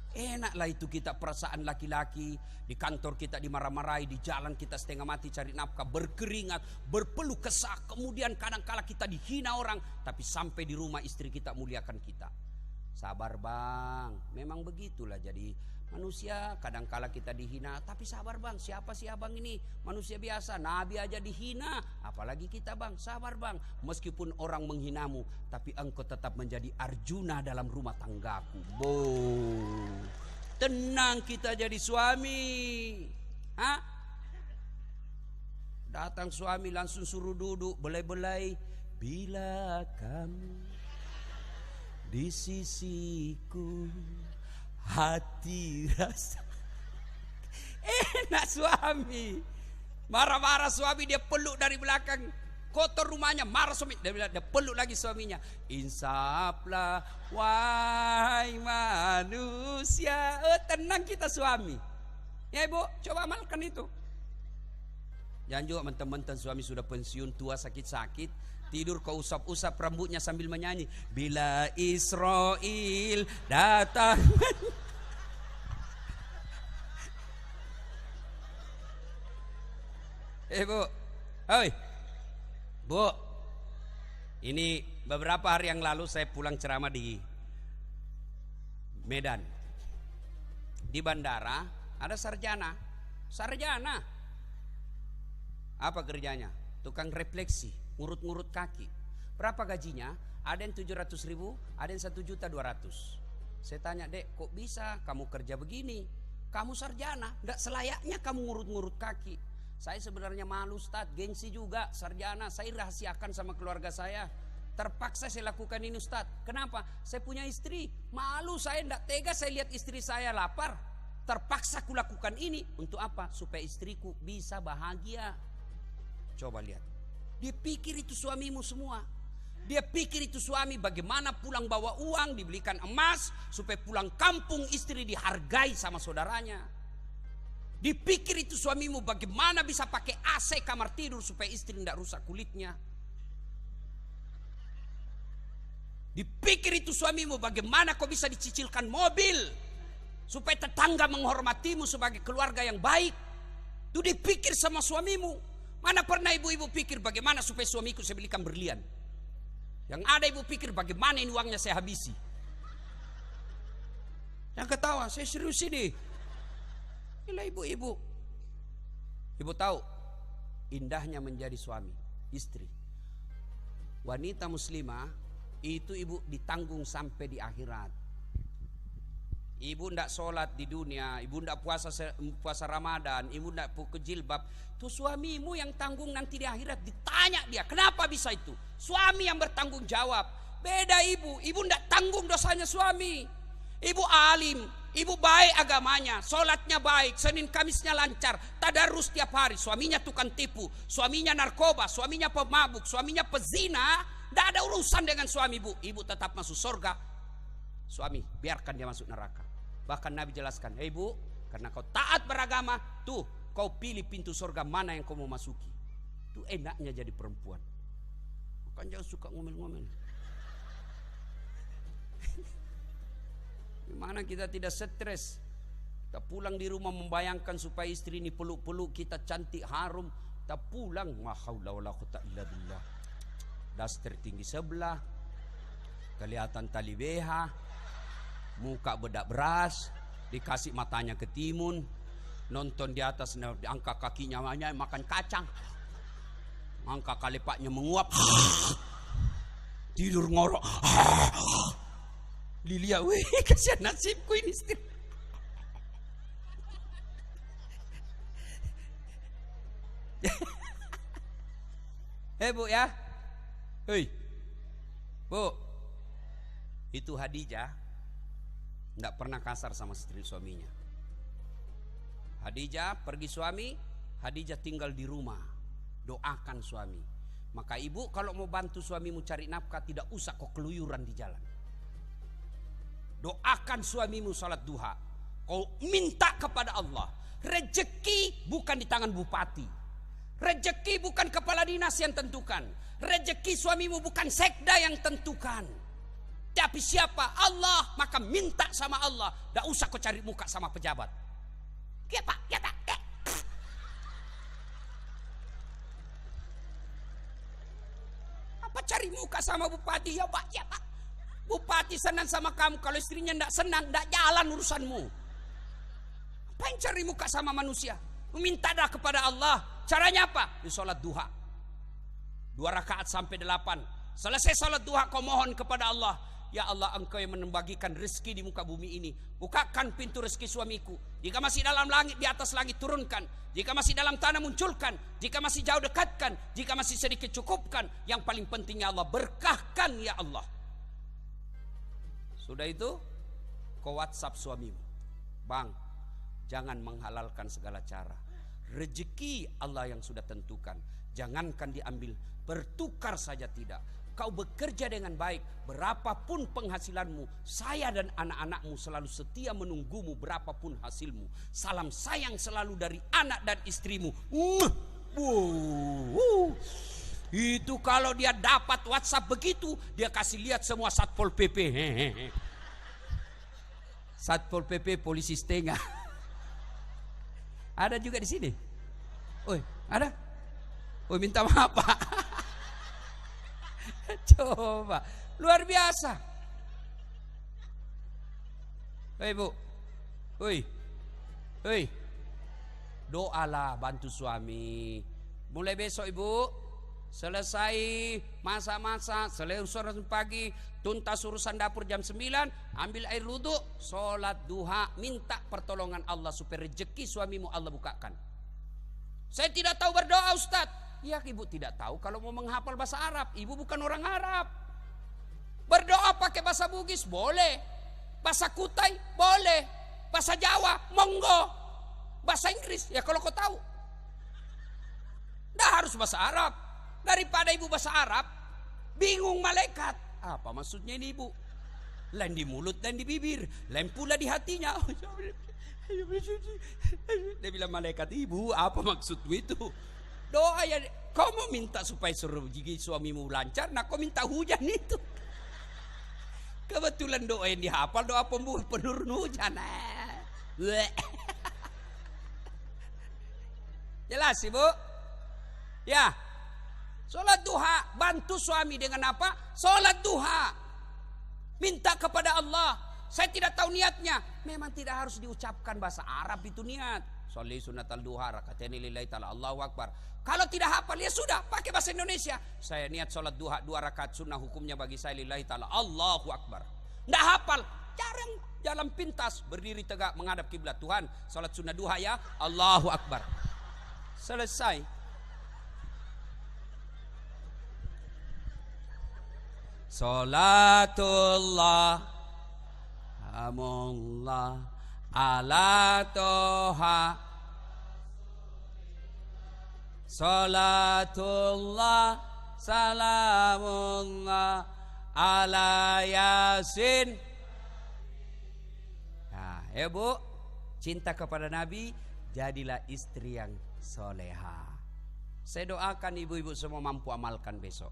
Enaklah itu kita perasaan laki-laki. Di kantor kita dimarah-marahi, di jalan kita setengah mati cari nafkah, berkeringat, berpeluh kesah. Kemudian kadang-kala kita dihina orang, tapi sampai di rumah istri kita muliakan kita. Sabar bang, memang begitulah jadi manusia. Kadang-kala kita dihina, tapi sabar bang, siapa sih abang ini? Manusia biasa, Nabi aja dihina, apalagi kita bang. Sabar bang, meskipun orang menghinamu, tapi engkau tetap menjadi Arjuna dalam rumah tanggaku. Tenang kita jadi suami. Hah? Datang suami langsung suruh duduk, belai-belai. Bila kamu di sisiku, hati rasa. Enak suami. Marah-marah suami, dia peluk dari belakang. Kotor rumahnya, marah suami, dia peluk lagi suaminya. Insaflah wahai manusia. Tenang kita suami. Ya ibu, coba amalkan itu. Jangan juga mentang-mentang suami sudah pensiun, tua, sakit-sakit, tidur kau usap-usap rambutnya sambil menyanyi. Bila Israel datang. Bu, oi, Bu, ini beberapa hari yang lalu saya pulang ceramah di Medan. Di bandara ada sarjana. Apa kerjanya? Tukang refleksi, ngurut-ngurut kaki. Berapa gajinya? Ada yang 700.000, ada yang 1.200.000. Saya tanya, dek, kok bisa kamu kerja begini? Kamu sarjana, tidak selayaknya kamu ngurut-ngurut kaki. Saya sebenarnya malu Ustaz, gengsi juga, sarjana. Saya rahasiakan sama keluarga saya. Terpaksa saya lakukan ini Ustaz. Kenapa? Saya punya istri. Malu saya, tidak tega saya lihat istri saya lapar. Terpaksa aku lakukan ini. Untuk apa? Supaya istriku bisa bahagia. Coba lihat. Dia pikir itu suamimu semua. Dia pikir itu suami bagaimana pulang bawa uang, dibelikan emas. Supaya pulang kampung istri dihargai sama saudaranya. Dipikir itu suamimu bagaimana bisa pakai AC kamar tidur supaya istri tidak rusak kulitnya. Dipikir itu suamimu bagaimana kau bisa dicicilkan mobil supaya tetangga menghormatimu sebagai keluarga yang baik. Itu dipikir sama suamimu. Mana pernah ibu-ibu pikir bagaimana supaya suamiku saya belikan berlian. Yang ada ibu pikir bagaimana ini uangnya saya habisi. Yang ketawa, saya serius ini. Inilah ibu-ibu. Ibu tahu indahnya menjadi suami, istri. Wanita muslimah itu ibu ditanggung sampai di akhirat. Ibu ndak sholat di dunia, ibu ndak puasa Ramadan, ibu ndak pakai jilbab, tuh suamimu yang tanggung nanti di akhirat. Ditanya dia, kenapa bisa itu? Suami yang bertanggung jawab. Beda ibu ndak tanggung dosanya suami. Ibu alim, ibu baik agamanya, sholatnya baik, Senin Kamisnya lancar, tadarus tiap hari. Suaminya tukang tipu, suaminya narkoba, suaminya pemabuk, suaminya pezina. Ndak ada urusan dengan suami ibu. Ibu tetap masuk surga. Suami biarkan dia masuk neraka. Bahkan Nabi jelaskan, hei bu, karena kau taat beragama, tuh kau pilih pintu surga mana yang kau mau masuki. Itu enaknya jadi perempuan. Bukan jangan suka ngomel-ngomel. Gimana kita tidak stres? Kita pulang di rumah membayangkan supaya istri ini peluk-peluk kita cantik harum. Kita pulang, ma haula wala quwata illa billah. Daster tinggi sebelah, kelihatan tali BH. Muka bedak beras, dikasih matanya ketimun, nonton di atas, diangkat kakinya makan kacang, angka kalepaknya menguap, tidur ngorok. Lilia, wih kasihan nasibku ini istri. Bu ya, hei bu, itu Hadijah tidak pernah kasar sama istri suaminya. Hadijah pergi suami, Hadijah tinggal di rumah, doakan suami. Maka ibu kalau mau bantu suamimu cari nafkah, tidak usah kau keluyuran di jalan. Doakan suamimu salat duha. Kau minta kepada Allah. Rezeki bukan di tangan bupati, rezeki bukan kepala dinas yang tentukan, rezeki suamimu bukan sekda yang tentukan. Tapi siapa? Allah. Maka minta sama Allah. Tidak usah kau cari muka sama pejabat. Ya pak, ya pak. Apa cari muka sama bupati? Ya pak, ya pak. Bupati senang sama kamu. Kalau istrinya tidak senang, tidak jalan urusanmu. Apa yang cari muka sama manusia? Meminta dah kepada Allah. Caranya apa? Di sholat duha. 2 rakaat sampai 8. Selesai sholat duha kau mohon kepada Allah. Ya Allah, engkau yang membagikan rezeki di muka bumi ini. Bukakan pintu rezeki suamiku. Jika masih dalam langit, di atas langit turunkan. Jika masih dalam tanah munculkan. Jika masih jauh dekatkan. Jika masih sedikit cukupkan. Yang paling penting ya Allah, berkahkan ya Allah. Sudah itu, kau WhatsApp suamimu. Bang, jangan menghalalkan segala cara. Rezeki Allah yang sudah tentukan. Jangankan diambil, bertukar saja tidak. Kau bekerja dengan baik, berapapun penghasilanmu, saya dan anak-anakmu selalu setia menunggumu berapapun hasilmu. Salam sayang selalu dari anak dan istrimu. Itu kalau dia dapat WhatsApp begitu, dia kasih lihat semua Satpol PP. Satpol PP polisi setengah. Ada juga di sini. Oi, ada? Oi, minta maaf Pak. Coba, luar biasa. Hei bu, hei, doalah bantu suami. Mulai besok ibu, selesai masa-masa, selesai urusan pagi, tuntas urusan dapur jam 9, ambil air wudu, sholat duha, minta pertolongan Allah supaya rezeki suamimu Allah bukakan. Saya tidak tahu berdoa Ustadz. Ya ibu tidak tahu kalau mau menghafal bahasa Arab. Ibu bukan orang Arab. Berdoa pakai bahasa Bugis boleh. Bahasa Kutai boleh. Bahasa Jawa monggo. Bahasa Inggris ya kalau kau tahu. Tidak harus bahasa Arab. Daripada ibu bahasa Arab, bingung malaikat. Apa maksudnya ini ibu? Lain di mulut dan di bibir, lain pula di hatinya. Dia bilang malaikat, ibu apa maksudmu itu? Doa ya, kau mau minta supaya suruh gigi suamimu lancar, nah kau minta hujan itu. Kebetulan doa yang dihafal doa penurun hujan. Jelas ibu? Ya. Sholat duha, bantu suami dengan apa? Sholat duha. Minta kepada Allah. Saya tidak tahu niatnya. Memang tidak harus diucapkan bahasa Arab itu niat. Sholli sunnatal duha rakataini lillahi ta'ala Allahu akbar. Kalau tidak hafal ya sudah pakai bahasa Indonesia. Saya niat sholat duha 2 rakaat sunnah hukumnya bagi saya lillahi ta'ala Allahu akbar. Tidak hafal jarang jalan pintas, berdiri tegak menghadap kiblat. Tuhan, salat sunnah duha ya, Allahu Akbar. Selesai. Salatullah amullah ala toha. Salatullah salamullah ala yasin. Nah, Bu, cinta kepada Nabi, jadilah istri yang soleha. Saya doakan ibu-ibu semua mampu amalkan besok.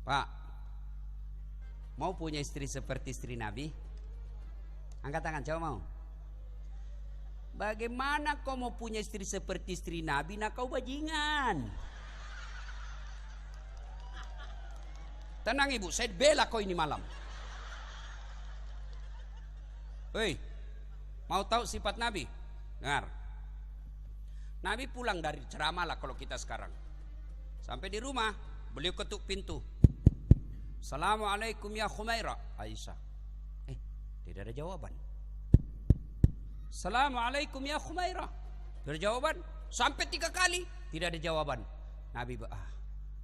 Pak, mau punya istri seperti istri Nabi? Angkat tangan, coba mau. Bagaimana kau mau punya istri seperti istri Nabi, nah kau bajingan. Tenang ibu, saya bela kau ini malam. Hei, mau tahu sifat Nabi? Dengar. Nabi pulang dari ceramah lah kalau kita sekarang. Sampai di rumah, beliau ketuk pintu. Assalamualaikum ya Khumairah. Aisyah. Tidak ada jawaban. Assalamualaikum ya Khumairah. Tidak ada jawaban. Sampai 3 kali tidak ada jawaban. Nabi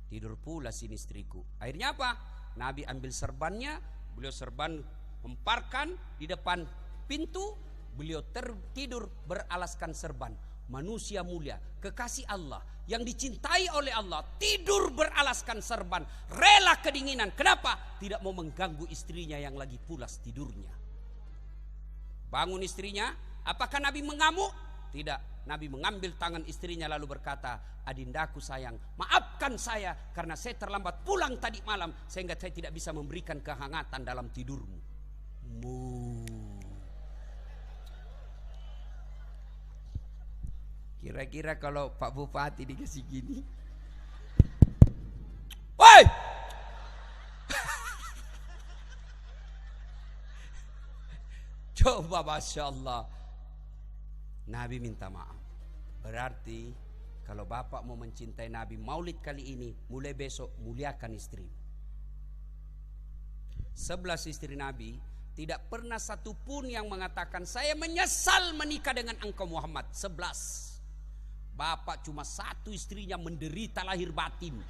tidur pula sini istriku. Akhirnya apa? Nabi ambil serbannya, beliau serban memparkan di depan pintu, beliau tertidur beralaskan serban. Manusia mulia, kekasih Allah yang dicintai oleh Allah, tidur beralaskan serban, rela kedinginan. Kenapa? Tidak mau mengganggu istrinya yang lagi pulas tidurnya. Bangun istrinya, apakah Nabi mengamuk? Tidak. Nabi mengambil tangan istrinya lalu berkata, adindaku sayang, maafkan saya karena saya terlambat pulang tadi malam sehingga saya tidak bisa memberikan kehangatan dalam tidurmu. Kira-kira kalau Pak Bupati dikasih gini, woi, coba, Masya Allah. Nabi minta maaf. Berarti kalau Bapak mau mencintai Nabi, maulid kali ini, mulai besok muliakan istri. 11 istri Nabi, tidak pernah satupun yang mengatakan saya menyesal menikah dengan engkau Muhammad. 11. Bapak cuma 1 istrinya menderita lahir batin.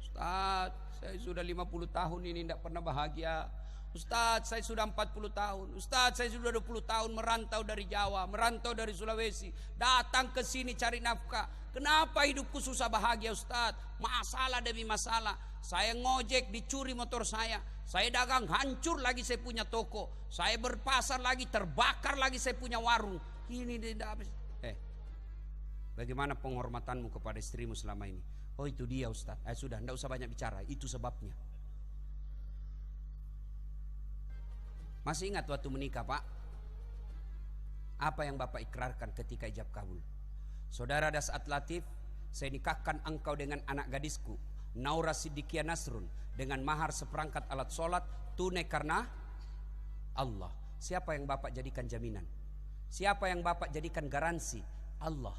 Ustaz, saya sudah 50 tahun ini tidak pernah bahagia. Ustaz, saya sudah 40 tahun. Ustaz, saya sudah 20 tahun merantau dari Jawa, merantau dari Sulawesi, datang ke sini cari nafkah. Kenapa hidupku susah bahagia, Ustaz? Masalah demi masalah. Saya ngojek, dicuri motor saya. Saya dagang, hancur lagi saya punya toko. Saya berpasar lagi, terbakar lagi saya punya warung. Ini tidak habis. Bagaimana penghormatanmu kepada istrimu selama ini? Oh, itu dia, Ustaz. Sudah, tidak usah banyak bicara. Itu sebabnya. Masih ingat waktu menikah, Pak? Apa yang Bapak ikrarkan ketika ijab kabul? Saudara Dasat Latif, saya nikahkan engkau dengan anak gadisku Naura Siddiqia Nasrun dengan mahar seperangkat alat sholat tunai karena Allah. Siapa yang Bapak jadikan jaminan? Siapa yang Bapak jadikan garansi? Allah.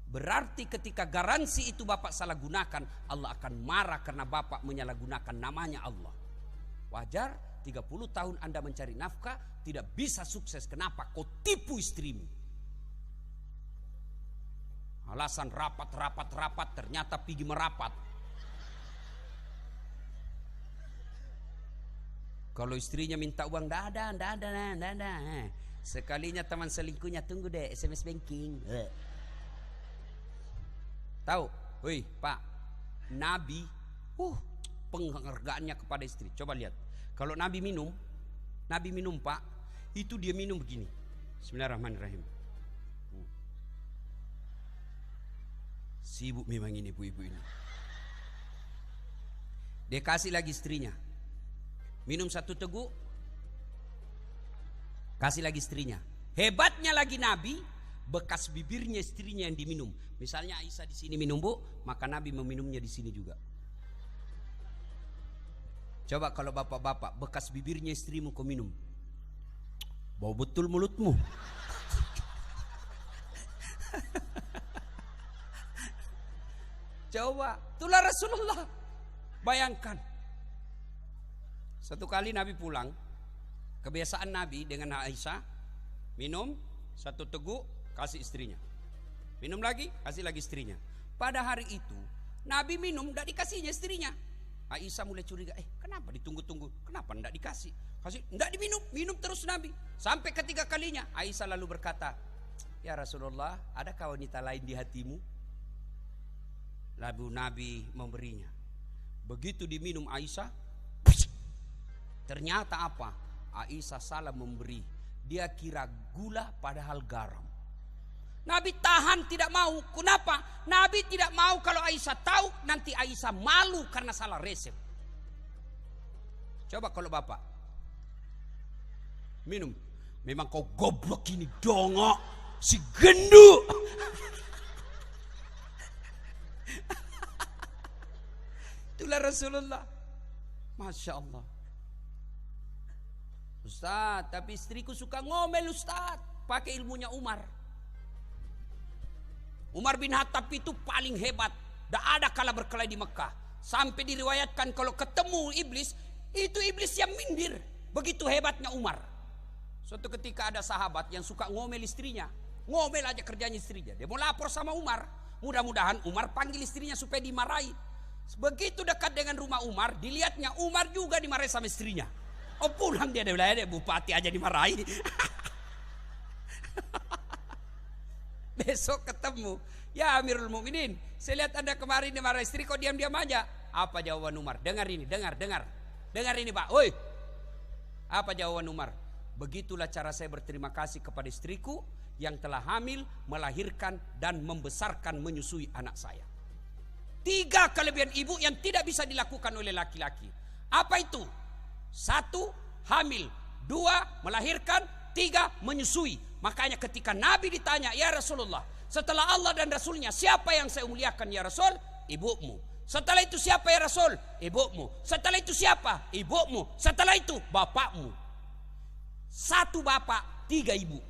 Berarti ketika garansi itu Bapak salah gunakan, Allah akan marah karena Bapak menyalahgunakan namanya Allah. Wajar 30 tahun Anda mencari nafkah tidak bisa sukses. Kenapa? Kau tipu istrimu. Alasan rapat ternyata pergi merapat. Kalau istrinya minta uang, ndak ada. Sekalinya teman selingkuhnya, tunggu deh SMS banking. Tahu, woi Pak, Nabi, penghargaannya kepada istri. Coba lihat, kalau Nabi minum Pak, itu dia minum begini. Bismillahirrahmanirrahim. Sibuk memang ini ibu-ibu ini. Dia kasih lagi istrinya. Minum 1 teguk, kasih lagi istrinya. Hebatnya lagi Nabi, bekas bibirnya istrinya yang diminum. Misalnya Aisyah di sini minum, Bu, maka Nabi meminumnya di sini juga. Coba kalau bapak-bapak, bekas bibirnya istrimu kau minum. Bau betul mulutmu. Coba, itulah Rasulullah. Bayangkan. Satu kali Nabi pulang, kebiasaan Nabi dengan Aisyah, minum satu teguk, kasih istrinya. Minum lagi, kasih lagi istrinya. Pada hari itu, Nabi minum, tidak dikasihnya istrinya. Aisyah mulai curiga, kenapa ditunggu-tunggu? Kenapa tidak dikasih? Kasih, tidak diminum, minum terus Nabi. Sampai ketiga kalinya, Aisyah lalu berkata, ya Rasulullah, adakah wanita lain di hatimu? Lalu Nabi memberinya. Begitu diminum Aisyah, ternyata apa? Aisyah salah memberi. Dia kira gula padahal garam. Nabi tahan tidak mau. Kenapa? Nabi tidak mau kalau Aisyah tahu, nanti Aisyah malu karena salah resep. Coba kalau bapak minum, memang kau goblok ini dongok, si gendut. Itulah Rasulullah. Masya Allah. Ustaz, tapi istriku suka ngomel Ustaz. Pakai ilmunya Umar. Umar bin Khattab itu paling hebat. Tidak ada kalah berkelahi di Mekah. Sampai diriwayatkan kalau ketemu iblis, itu iblis yang minggir. Begitu hebatnya Umar. Suatu ketika ada sahabat yang suka ngomel istrinya. Ngomel aja kerjanya istrinya. Dia mau lapor sama Umar. Mudah-mudahan Umar panggil istrinya supaya dimarahi. Begitu dekat dengan rumah Umar, dilihatnya Umar juga dimarahi sama istrinya. Oh, pulang dia bilang, bupati aja dimarahi. Besok ketemu, ya Amirul Mukminin, saya lihat Anda kemarin dimarahi istri, kok diam-diam aja? Apa jawaban Umar? Dengar ini, dengar ini Pak. Woi, apa jawaban Umar? Begitulah cara saya berterima kasih kepada istriku yang telah hamil, melahirkan dan membesarkan, menyusui anak saya. 3 kelebihan ibu yang tidak bisa dilakukan oleh laki-laki. Apa itu? 1, hamil. 2, melahirkan. 3, menyusui. Makanya ketika Nabi ditanya, ya Rasulullah, setelah Allah dan Rasulnya, siapa yang saya muliakan ya Rasul? Ibumu. Setelah itu siapa ya Rasul? Ibumu. Setelah itu siapa? Ibumu. Setelah itu bapakmu. 1 bapak, 3 ibu.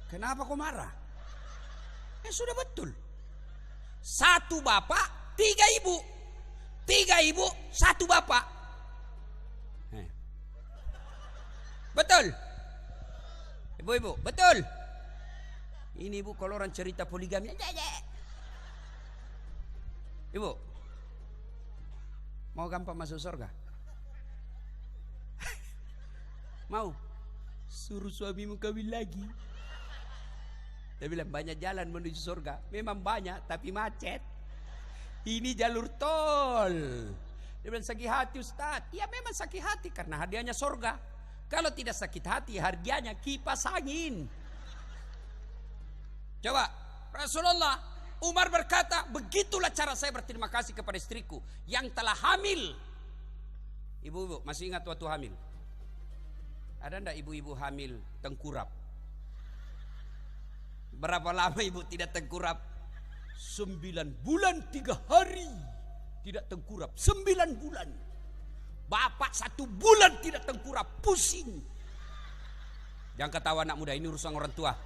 Kenapa kau marah? Sudah betul. 1 bapak, 3 ibu. 3 ibu, 1 bapak. Betul. Ibu-ibu, betul. Ini ibu kalau orang cerita poligami. Ibu, mau gampang masuk surga? Mau? Suruh suamimu kawin lagi. Dia bilang banyak jalan menuju surga. Memang banyak tapi macet. Ini jalur tol. Dia bilang sakit hati Ustaz. Ya memang sakit hati karena hadiahnya surga. Kalau tidak sakit hati harganya kipas angin. Coba Rasulullah, Umar berkata, begitulah cara saya berterima kasih kepada istriku yang telah hamil. Ibu-ibu masih ingat waktu hamil? Ada enggak ibu-ibu hamil tengkurap? Berapa lama ibu tidak tengkurap? 9 bulan 3 hari tidak tengkurap. 9 bulan. Bapak 1 bulan tidak tengkurap, pusing. Jangan ketawa anak muda, ini urusan orang tua.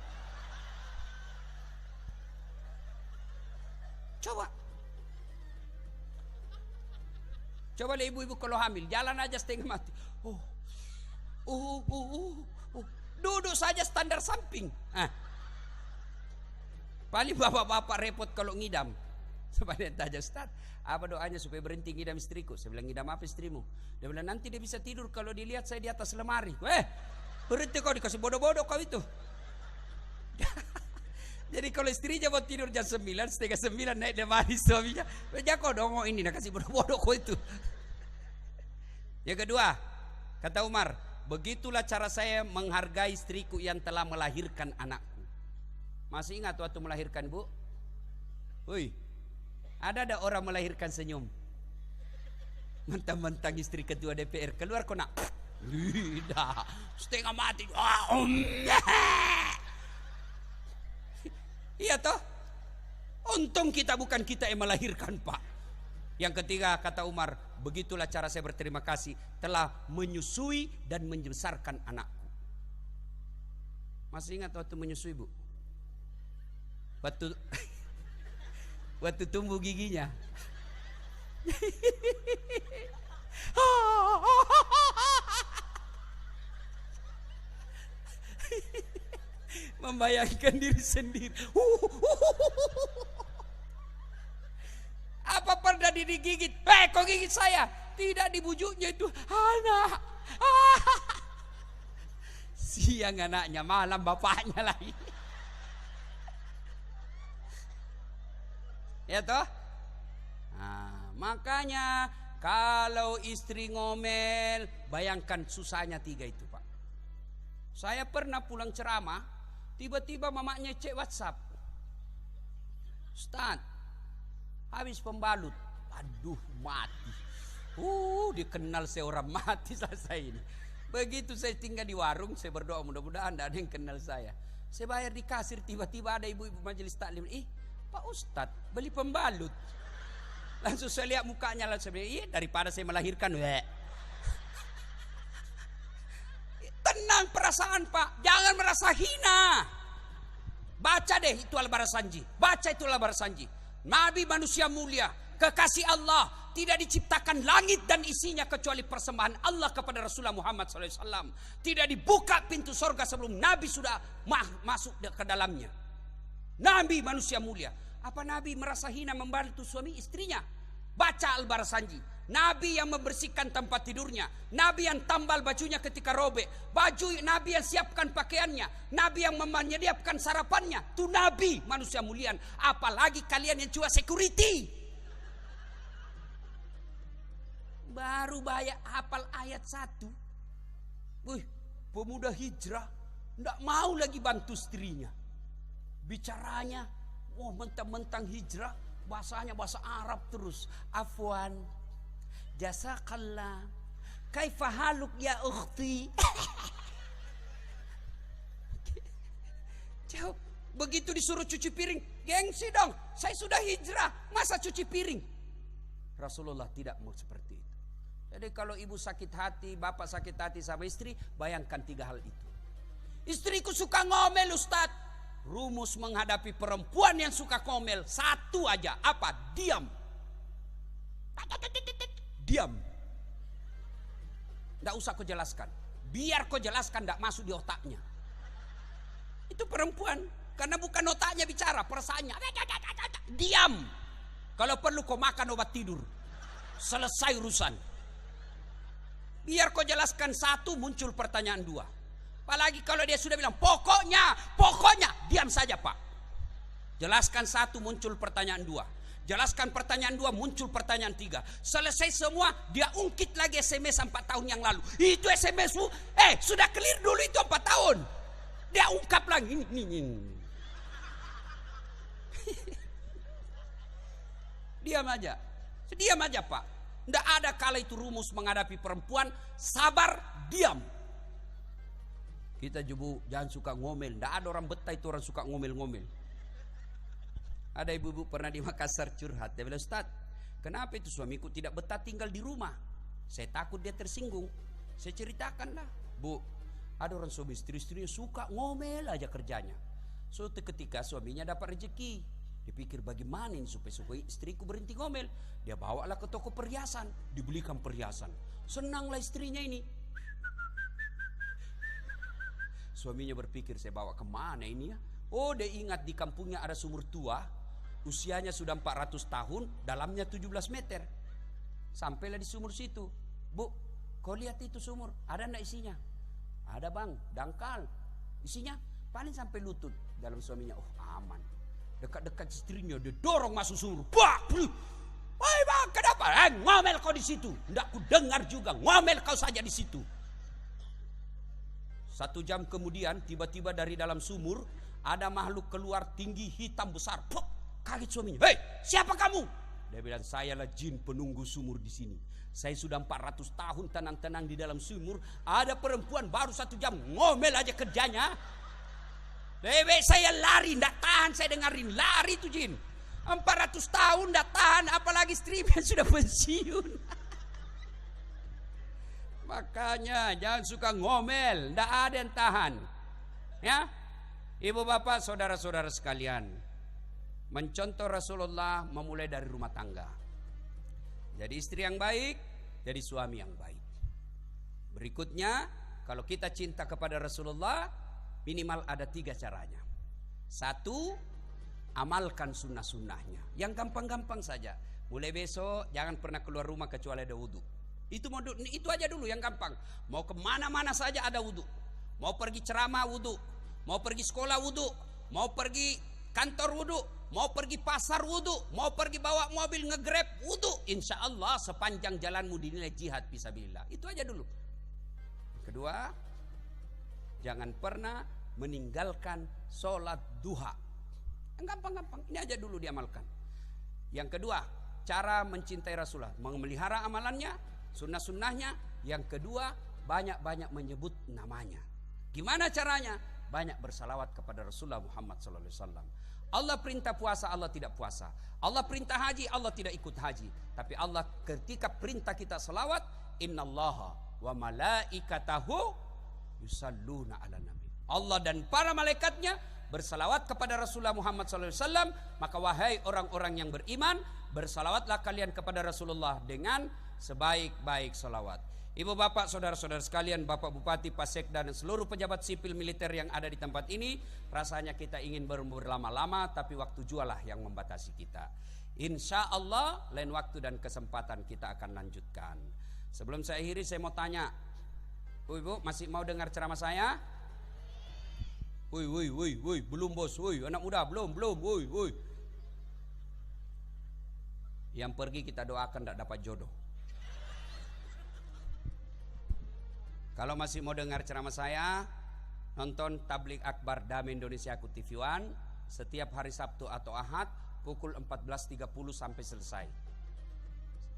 Coba deh ibu-ibu kalau hamil, jalan aja setengah mati. Duduk saja standar samping. Paling bapak-bapak repot kalau ngidam. Sebenarnya tanya Ustaz, apa doanya supaya berhenti ngidam istriku? Saya bilang, ngidam apa istrimu? Dia bilang, nanti dia bisa tidur kalau dilihat saya di atas lemari. Berhenti kau, dikasih bodoh-bodoh kau itu. Jadi kalau istrinya mau tidur jam 9, setengah 9 naik lemari suaminya, jangan kau dongok ini, nak kasih bodoh-bodoh kau itu. Yang kedua, kata Umar, begitulah cara saya menghargai istriku yang telah melahirkan anakku. Masih ingat waktu melahirkan, Bu? Woi, ada orang melahirkan senyum. Mentang-mentang istri ketua DPR keluar kau nak lidah setengah mati. Iya toh? Untung kita bukan kita yang melahirkan, Pak. Yang ketiga, kata Umar, begitulah cara saya berterima kasih telah menyusui dan membesarkan anakku. Masih ingat waktu menyusui, Bu? Waktu waktu tumbuh giginya. Membayangkan diri sendiri. Apa pernah digigit? Kok gigit saya? Tidak, dibujuknya itu anak. Siang anaknya, malam bapaknya lagi. Ya toh? Nah, makanya kalau istri ngomel, bayangkan susahnya 3 itu, Pak. Saya pernah pulang ceramah, tiba-tiba mamanya cek WhatsApp. Ustaz, habis pembalut. Aduh, mati. Dikenal seorang mati selesai ini. Begitu saya tinggal di warung, saya berdoa mudah-mudahan tidak ada yang kenal saya. Saya bayar di kasir, tiba-tiba ada ibu-ibu majelis taklim. Pak Ustadz, beli pembalut. Langsung saya lihat mukanya, langsung saya bilang, daripada saya melahirkan. Tenang perasaan, Pak, jangan merasa hina. Baca deh itu Al-Barasanji. Baca itu Al-Barasanji. Nabi manusia mulia, kekasih Allah, tidak diciptakan langit dan isinya kecuali persembahan Allah kepada Rasulullah Muhammad SAW. Tidak dibuka pintu surga sebelum Nabi sudah masuk ke dalamnya. Nabi manusia mulia. Apa Nabi merasa hina membantu suami istrinya? Baca Al-Barasanji. Nabi yang membersihkan tempat tidurnya, Nabi yang tambal bajunya ketika robek, Nabi yang siapkan pakaiannya, Nabi yang menyediakan sarapannya. Itu Nabi manusia mulia. Apalagi kalian yang cuma security. Baru banyak hafal ayat 1. Pemuda hijrah tidak mau lagi bantu istrinya. Bicaranya, mentang-mentang hijrah, bahasanya bahasa Arab terus. Afwan, jazakallah, kaifa haluk ya ukhti. Jawab, begitu disuruh cuci piring, gengsi dong, saya sudah hijrah, masa cuci piring? Rasulullah tidak mau seperti itu. Jadi kalau ibu sakit hati, bapak sakit hati sama istri, bayangkan 3 hal itu. Istriku suka ngomel, Ustadz. Rumus menghadapi perempuan yang suka ngomel 1 aja, apa? Diam. Diam. Tidak usah kau jelaskan. Biar kau jelaskan, tidak masuk di otaknya. Itu perempuan. Karena bukan otaknya bicara, perasaannya. Diam. Kalau perlu kau makan obat tidur. Selesai urusan. Biar kau jelaskan 1, muncul pertanyaan 2. Apalagi kalau dia sudah bilang pokoknya, diam saja Pak. Jelaskan 1, muncul pertanyaan 2. Jelaskan pertanyaan 2, muncul pertanyaan 3. Selesai semua, dia ungkit lagi SMS 4 tahun yang lalu. Itu SMS-mu, sudah clear dulu itu 4 tahun. Dia ungkap lagi. Ini. Diam aja Pak. Tidak ada kala itu rumus menghadapi perempuan, sabar, diam. Kita juga jangan suka ngomel. Tidak ada orang betah itu orang suka ngomel-ngomel. Ada ibu-ibu pernah di Makassar curhat. Dia bilang, Ustaz, kenapa itu suamiku tidak betah tinggal di rumah? Saya takut dia tersinggung. Saya ceritakanlah, Bu, ada orang suami istri-istrinya suka ngomel aja kerjanya. Suatu ketika suaminya dapat rezeki. Dia pikir bagaimana ini supaya istriku berhenti ngomel. Dia bawalah ke toko perhiasan, dibelikan perhiasan. Senanglah istrinya ini. Suaminya berpikir, saya bawa kemana ini ya? Dia ingat di kampungnya ada sumur tua, usianya sudah 400 tahun, dalamnya 17 meter. Sampailah di sumur situ. Bu, kau lihat itu sumur, ada enggak isinya? Ada bang, dangkal. Isinya paling sampai lutut. Dalam suaminya, aman. Dekat-dekat istrinya, dia dorong masuk sumur. Woi bang, kenapa? Ngomel kau di situ. Nggak ku dengar juga, ngomel kau saja di situ. 1 jam kemudian tiba-tiba dari dalam sumur ada makhluk keluar tinggi hitam besar. Kaget suaminya. Hei, siapa kamu? Dia bilang, sayalah jin penunggu sumur di sini. Saya sudah 400 tahun tenang-tenang di dalam sumur. Ada perempuan baru 1 jam ngomel aja kerjanya. Lebih saya lari, tidak tahan saya dengarin. Lari itu jin. 400 tahun tidak tahan, apalagi istrinya sudah pensiun. Makanya jangan suka ngomel, tidak ada yang tahan. Ya, ibu bapak, saudara-saudara sekalian, mencontoh Rasulullah memulai dari rumah tangga. Jadi istri yang baik, jadi suami yang baik. Berikutnya, kalau kita cinta kepada Rasulullah, minimal ada 3 caranya. 1, amalkan sunnah-sunnahnya. Yang gampang-gampang saja. Mulai besok jangan pernah keluar rumah kecuali ada wudhu. Itu aja dulu yang gampang. Mau kemana-mana saja ada wudhu. Mau pergi ceramah wudhu, mau pergi sekolah wudhu, mau pergi kantor wudhu, mau pergi pasar wudhu, mau pergi bawa mobil nge-grab wudhu. Insya Allah sepanjang jalanmu dinilai jihad fisabilillah. Itu aja dulu. Kedua, jangan pernah meninggalkan sholat duha. Yang gampang-gampang, ini aja dulu diamalkan. Yang kedua, cara mencintai Rasulullah, memelihara amalannya, sunnah-sunnahnya. Yang kedua, banyak-banyak menyebut namanya. Gimana caranya? Banyak bersalawat kepada Rasulullah Muhammad SAW. Allah perintah puasa, Allah tidak puasa. Allah perintah haji, Allah tidak ikut haji. Tapi Allah ketika perintah kita salawat, innallaha wa malaikatahu yusalluna ala nabi. Allah dan para malaikatnya bersalawat kepada Rasulullah Muhammad SAW. Maka wahai orang-orang yang beriman, bersalawatlah kalian kepada Rasulullah dengan sebaik-baik salawat. Ibu bapak, saudara-saudara sekalian, Bapak Bupati, Pak Sekda, dan seluruh pejabat sipil militer yang ada di tempat ini, rasanya kita ingin berlama-lama, tapi waktu jualah yang membatasi kita. Insya Allah lain waktu dan kesempatan kita akan lanjutkan. Sebelum saya akhiri, saya mau tanya, ibu masih mau dengar ceramah saya? Woi, belum bos, woi, anak muda, belum, woi. Yang pergi kita doakan tidak dapat jodoh. Kalau masih mau dengar ceramah saya, nonton Tabligh Akbar Damai Indonesiaku TV One setiap hari Sabtu atau Ahad pukul 14.30 sampai selesai.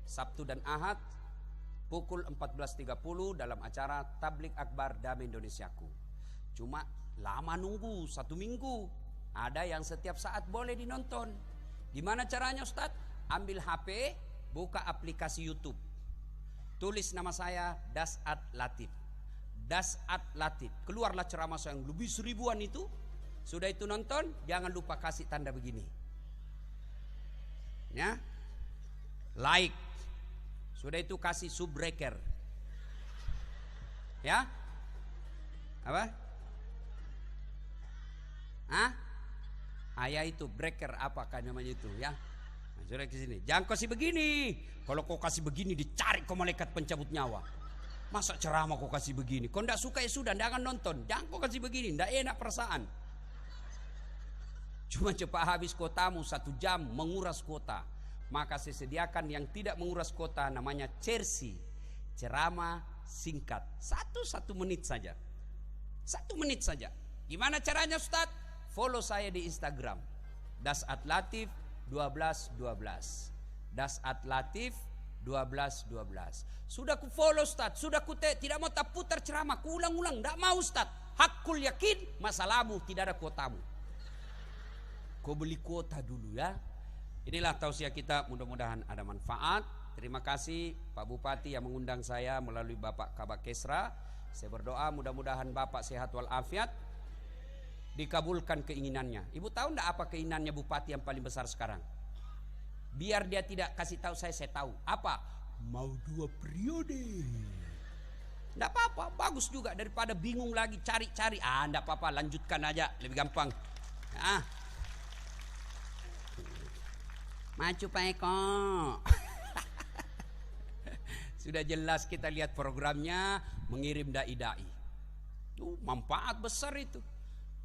Sabtu dan Ahad pukul 14.30 dalam acara Tabligh Akbar Damai Indonesiaku. Cuma lama nunggu 1 minggu. Ada yang setiap saat boleh dinonton. Gimana caranya Ustadz? Ambil HP, buka aplikasi YouTube. Tulis nama saya Dasat Latif. Dasat Latif. Keluarlah ceramah saya yang lebih 1000-an itu. Sudah itu nonton, jangan lupa kasih tanda begini. Ya. Like. Sudah itu kasih subbreaker. Ya. Apa? Ayah itu breaker apakah namanya itu ya. Nah, sudah ke sini. Jangan kasih begini. Kalau kau kasih begini dicari kau malaikat pencabut nyawa. Masa ceramah kau kasih begini? Kau tidak suka ya sudah, jangan nonton. Jangan kau kasih begini, tidak enak perasaan. Cuma cepat habis kotamu 1 jam menguras kota. Maka saya sediakan yang tidak menguras kota, namanya Cersi. Ceramah singkat. 1 menit saja. 1 menit saja. Gimana caranya Ustaz? Follow saya di Instagram. Dasat Latif 1212. Dasat Latif 1212. Sudah ku follow Ustaz, sudah ku tidak mau tak putar ceramah, ku ulang-ulang, tidak mau Ustaz. Hakul yakin, masalahmu tidak ada kuotamu. Kau beli kuota dulu ya. Inilah tausiah kita, mudah-mudahan ada manfaat. Terima kasih Pak Bupati yang mengundang saya melalui Bapak Kabak Kesra. Saya berdoa mudah-mudahan Bapak sehat walafiat, dikabulkan keinginannya. Ibu tahu enggak apa keinginannya Bupati yang paling besar sekarang? Biar dia tidak kasih tahu saya tahu. Apa? Mau 2 periode. Enggak apa-apa, bagus juga daripada bingung lagi cari-cari. Enggak apa-apa, lanjutkan aja, lebih gampang. Maju Pak Eko. Sudah jelas kita lihat programnya, mengirim dai-dai. Manfaat besar itu.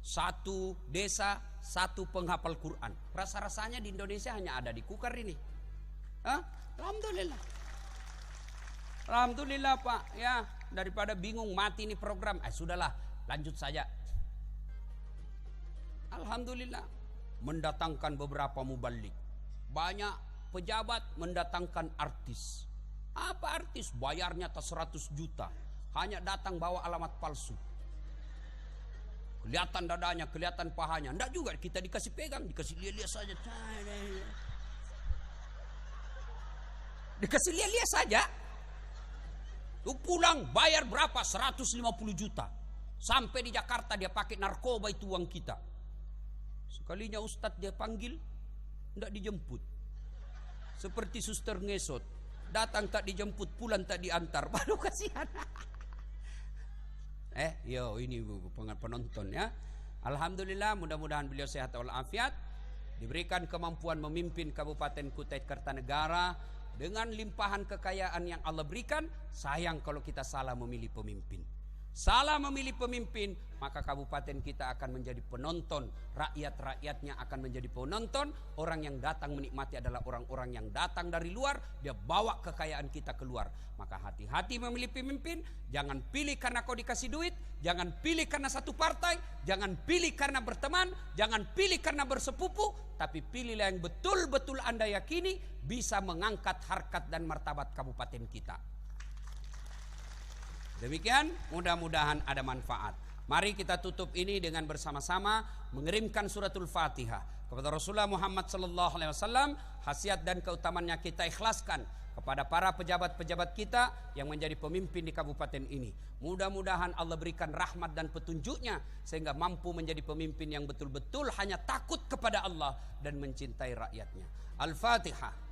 1 desa, 1 penghafal Quran. Rasa-rasanya di Indonesia hanya ada di Kukar ini. Alhamdulillah. Alhamdulillah Pak. Ya, daripada bingung mati ini program. Sudahlah, lanjut saja. Alhamdulillah. Mendatangkan beberapa mubalik. Banyak pejabat mendatangkan artis. Apa artis? Bayarnya atas 100 juta. Hanya datang bawa alamat palsu. Kelihatan dadanya, kelihatan pahanya. Enggak juga, kita dikasih pegang, dikasih lihat-lihat saja. Dikasih lihat-lihat saja. Lu pulang bayar berapa? 150 juta. Sampai di Jakarta dia pakai narkoba itu uang kita. Sekalinya Ustadz dia panggil, tidak dijemput. Seperti suster ngesot, datang tak dijemput, pulang tak diantar. Baru kasihan. Ini penonton ya. Alhamdulillah, mudah-mudahan beliau sehat walafiat, diberikan kemampuan memimpin Kabupaten Kutai Kartanegara dengan limpahan kekayaan yang Allah berikan. Sayang kalau kita salah memilih pemimpin. Salah memilih pemimpin, maka kabupaten kita akan menjadi penonton, rakyat-rakyatnya akan menjadi penonton. Orang yang datang menikmati adalah orang-orang yang datang dari luar, dia bawa kekayaan kita keluar. Maka hati-hati memilih pemimpin. Jangan pilih karena kau dikasih duit, jangan pilih karena satu partai, jangan pilih karena berteman, jangan pilih karena bersepupu, tapi pilihlah yang betul-betul Anda yakini bisa mengangkat harkat dan martabat kabupaten kita. Demikian, mudah-mudahan ada manfaat. Mari kita tutup ini dengan bersama-sama mengirimkan suratul Fatihah kepada Rasulullah Muhammad SAW. Khasiat dan keutamanya kita ikhlaskan kepada para pejabat-pejabat kita yang menjadi pemimpin di kabupaten ini. Mudah-mudahan Allah berikan rahmat dan petunjuknya sehingga mampu menjadi pemimpin yang betul-betul hanya takut kepada Allah dan mencintai rakyatnya. Al-Fatihah.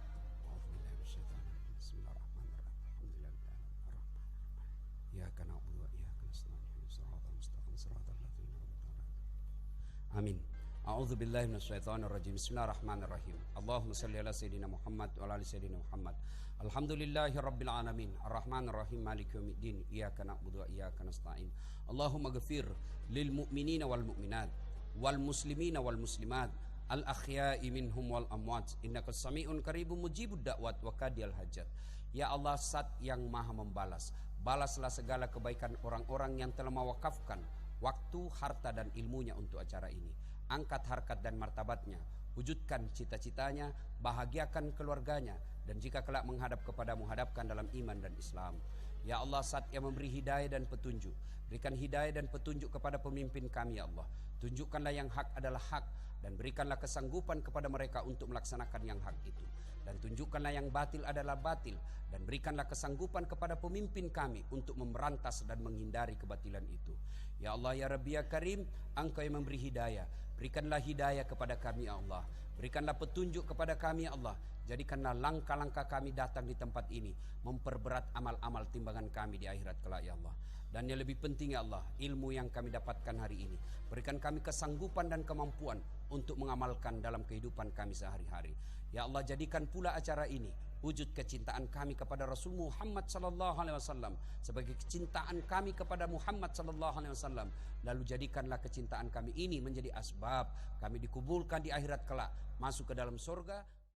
Amin. A'udzu billahi minasyaitonir rajim. Bismillahirrahmanirrahim. Allahumma shalli ala sayidina Muhammad wa ala ali sayidina Muhammad. Alhamdulillahi rabbil alamin. Arrahmanir rahim. Maliki yaumiddin. Iyyaka na'budu wa iyyaka nasta'in. Allahumma ghfir lil mu'minina wal mu'minat wal muslimina wal muslimat al akhya'i minhum wal amwat. Innaka sami'un qaribun mujibud da'wat wa qadiyal hajat. Ya Allah, Zat yang Maha membalas. Balaslah segala kebaikan orang-orang yang telah mewakafkan waktu, harta dan ilmunya untuk acara ini. Angkat harkat dan martabatnya, wujudkan cita-citanya, bahagiakan keluarganya, dan jika kelak menghadap kepadamu, hadapkan dalam iman dan Islam. Ya Allah, Zat yang memberi hidayah dan petunjuk, berikan hidayah dan petunjuk kepada pemimpin kami ya Allah. Tunjukkanlah yang hak adalah hak, dan berikanlah kesanggupan kepada mereka untuk melaksanakan yang hak itu. Dan tunjukkanlah yang batil adalah batil, dan berikanlah kesanggupan kepada pemimpin kami untuk memberantas dan menghindari kebatilan itu. Ya Allah, ya Rabbi, ya Karim, Engkau yang memberi hidayah, berikanlah hidayah kepada kami ya Allah. Berikanlah petunjuk kepada kami ya Allah. Jadikanlah langkah-langkah kami datang di tempat ini memperberat amal-amal timbangan kami di akhirat kelak ya Allah. Dan yang lebih penting ya Allah, ilmu yang kami dapatkan hari ini, berikan kami kesanggupan dan kemampuan untuk mengamalkan dalam kehidupan kami sehari-hari. Ya Allah, jadikan pula acara ini wujud kecintaan kami kepada Rasul Muhammad SAW sebagai kecintaan kami kepada Muhammad SAW. Lalu jadikanlah kecintaan kami ini menjadi asbab kami dikubulkan di akhirat kelak, masuk ke dalam surga.